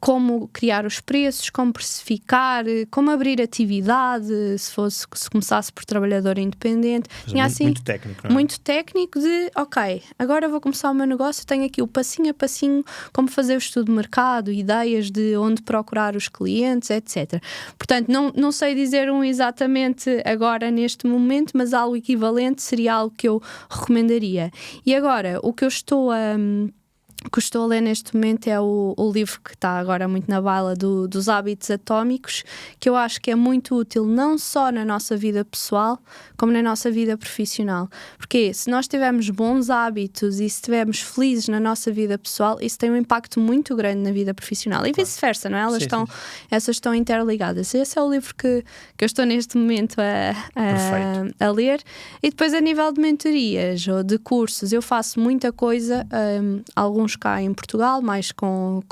como criar os preços, como precificar, como abrir atividade, se começasse por trabalhador independente. Tinha assim, muito técnico, não é? Muito técnico de, ok, agora vou começar o meu negócio, tenho aqui o passinho a passinho, como fazer o estudo de mercado, ideias de onde procurar os clientes, etc. Portanto, não sei dizer exatamente agora neste momento, mas algo equivalente seria algo que eu recomendaria. E agora, o que eu estou a ler neste momento é o livro que está agora muito na baila dos hábitos atómicos, que eu acho que é muito útil não só na nossa vida pessoal, como na nossa vida profissional. Porque se nós tivermos bons hábitos e se estivermos felizes na nossa vida pessoal, isso tem um impacto muito grande na vida profissional. E vice-versa, não é? Essas estão interligadas. Esse é o livro que eu estou neste momento a ler. E depois, a nível de mentorias ou de cursos, eu faço muita coisa, alguns cá em Portugal, mais com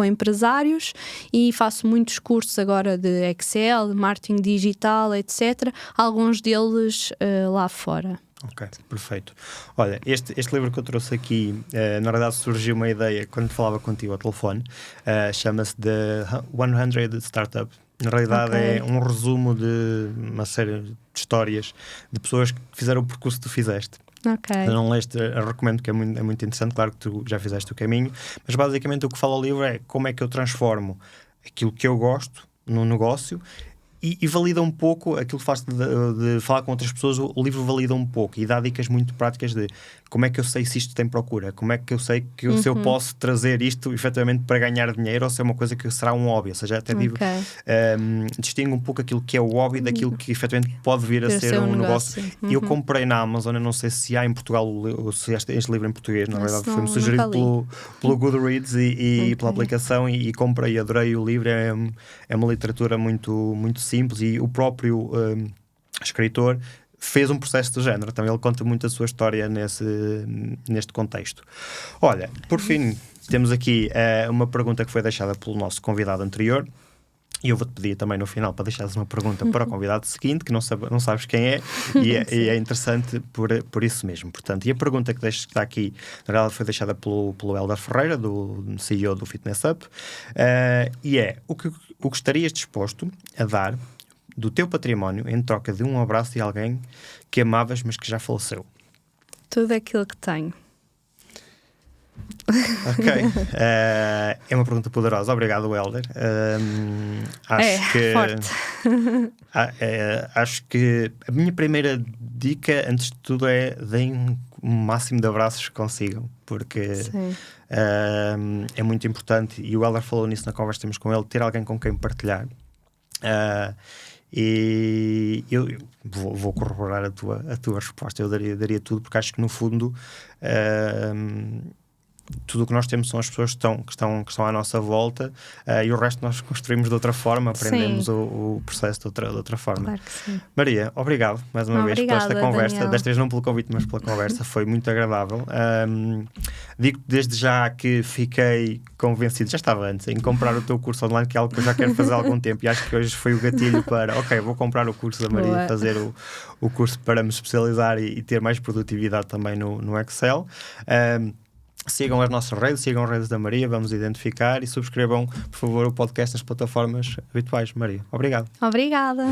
empresários, e faço muitos cursos agora de Excel, de marketing digital, etc. Alguns deles lá fora. Ok, perfeito. Olha, este livro que eu trouxe aqui, na verdade surgiu uma ideia quando falava contigo ao telefone, chama-se The 100 Startup. Na realidade é um resumo de uma série de histórias de pessoas que fizeram o percurso que tu fizeste. Okay. Se não leste, eu recomendo, que é muito interessante. Claro que tu já fizeste o caminho, mas basicamente o que fala o livro é como é que eu transformo aquilo que eu gosto num negócio e valida um pouco aquilo que faz de falar com outras pessoas. O livro valida um pouco e dá dicas muito práticas de como é que eu sei se isto tem procura, como é que eu sei que se eu posso trazer isto efetivamente para ganhar dinheiro ou se é uma coisa que será um hobby. Ou seja, até digo, distingue um pouco aquilo que é o hobby daquilo que efetivamente pode vir a ser um negócio. Eu comprei na Amazon, eu não sei se há em Portugal ou se este livro em português, na verdade foi-me sugerido pelo Goodreads e pela aplicação e comprei, adorei o livro. É uma literatura muito, muito simples e o próprio escritor fez um processo do género. Então ele conta muito a sua história neste contexto. Olha, por fim, temos aqui uma pergunta que foi deixada pelo nosso convidado anterior. E eu vou-te pedir também no final para deixares uma pergunta para o convidado seguinte, que não sabes quem é, e é interessante por isso mesmo. Portanto, e a pergunta que está aqui, na realidade, foi deixada pelo Hélder Ferreira, do CEO do Fitness Up, e é: o que estarias disposto a dar do teu património em troca de um abraço de alguém que amavas, mas que já faleceu? Tudo aquilo que tenho. Ok, é uma pergunta poderosa. Obrigado, Hélder. Acho que a minha primeira dica, antes de tudo, é deem o máximo de abraços que consigam, porque é muito importante, e o Hélder falou nisso na conversa que temos com ele, ter alguém com quem partilhar. E eu vou corroborar a tua resposta. Eu daria tudo, porque acho que no fundo tudo o que nós temos são as pessoas que estão à nossa volta, e o resto nós construímos de outra forma, aprendemos o processo de outra forma. Claro que sim. Maria, obrigado mais uma vez por esta conversa, Daniel. Desta vez não pelo convite, mas pela conversa, foi muito agradável. Digo desde já que fiquei convencido, já estava antes, em comprar o teu curso online, que é algo que eu já quero fazer há algum tempo, e acho que hoje foi o gatilho para, vou comprar o curso da Maria, fazer o curso para me especializar e ter mais produtividade também no Excel. Sigam as nossas redes, sigam as redes da Maria, vamos identificar, e subscrevam, por favor, o podcast nas plataformas habituais. Maria, obrigado. Obrigada.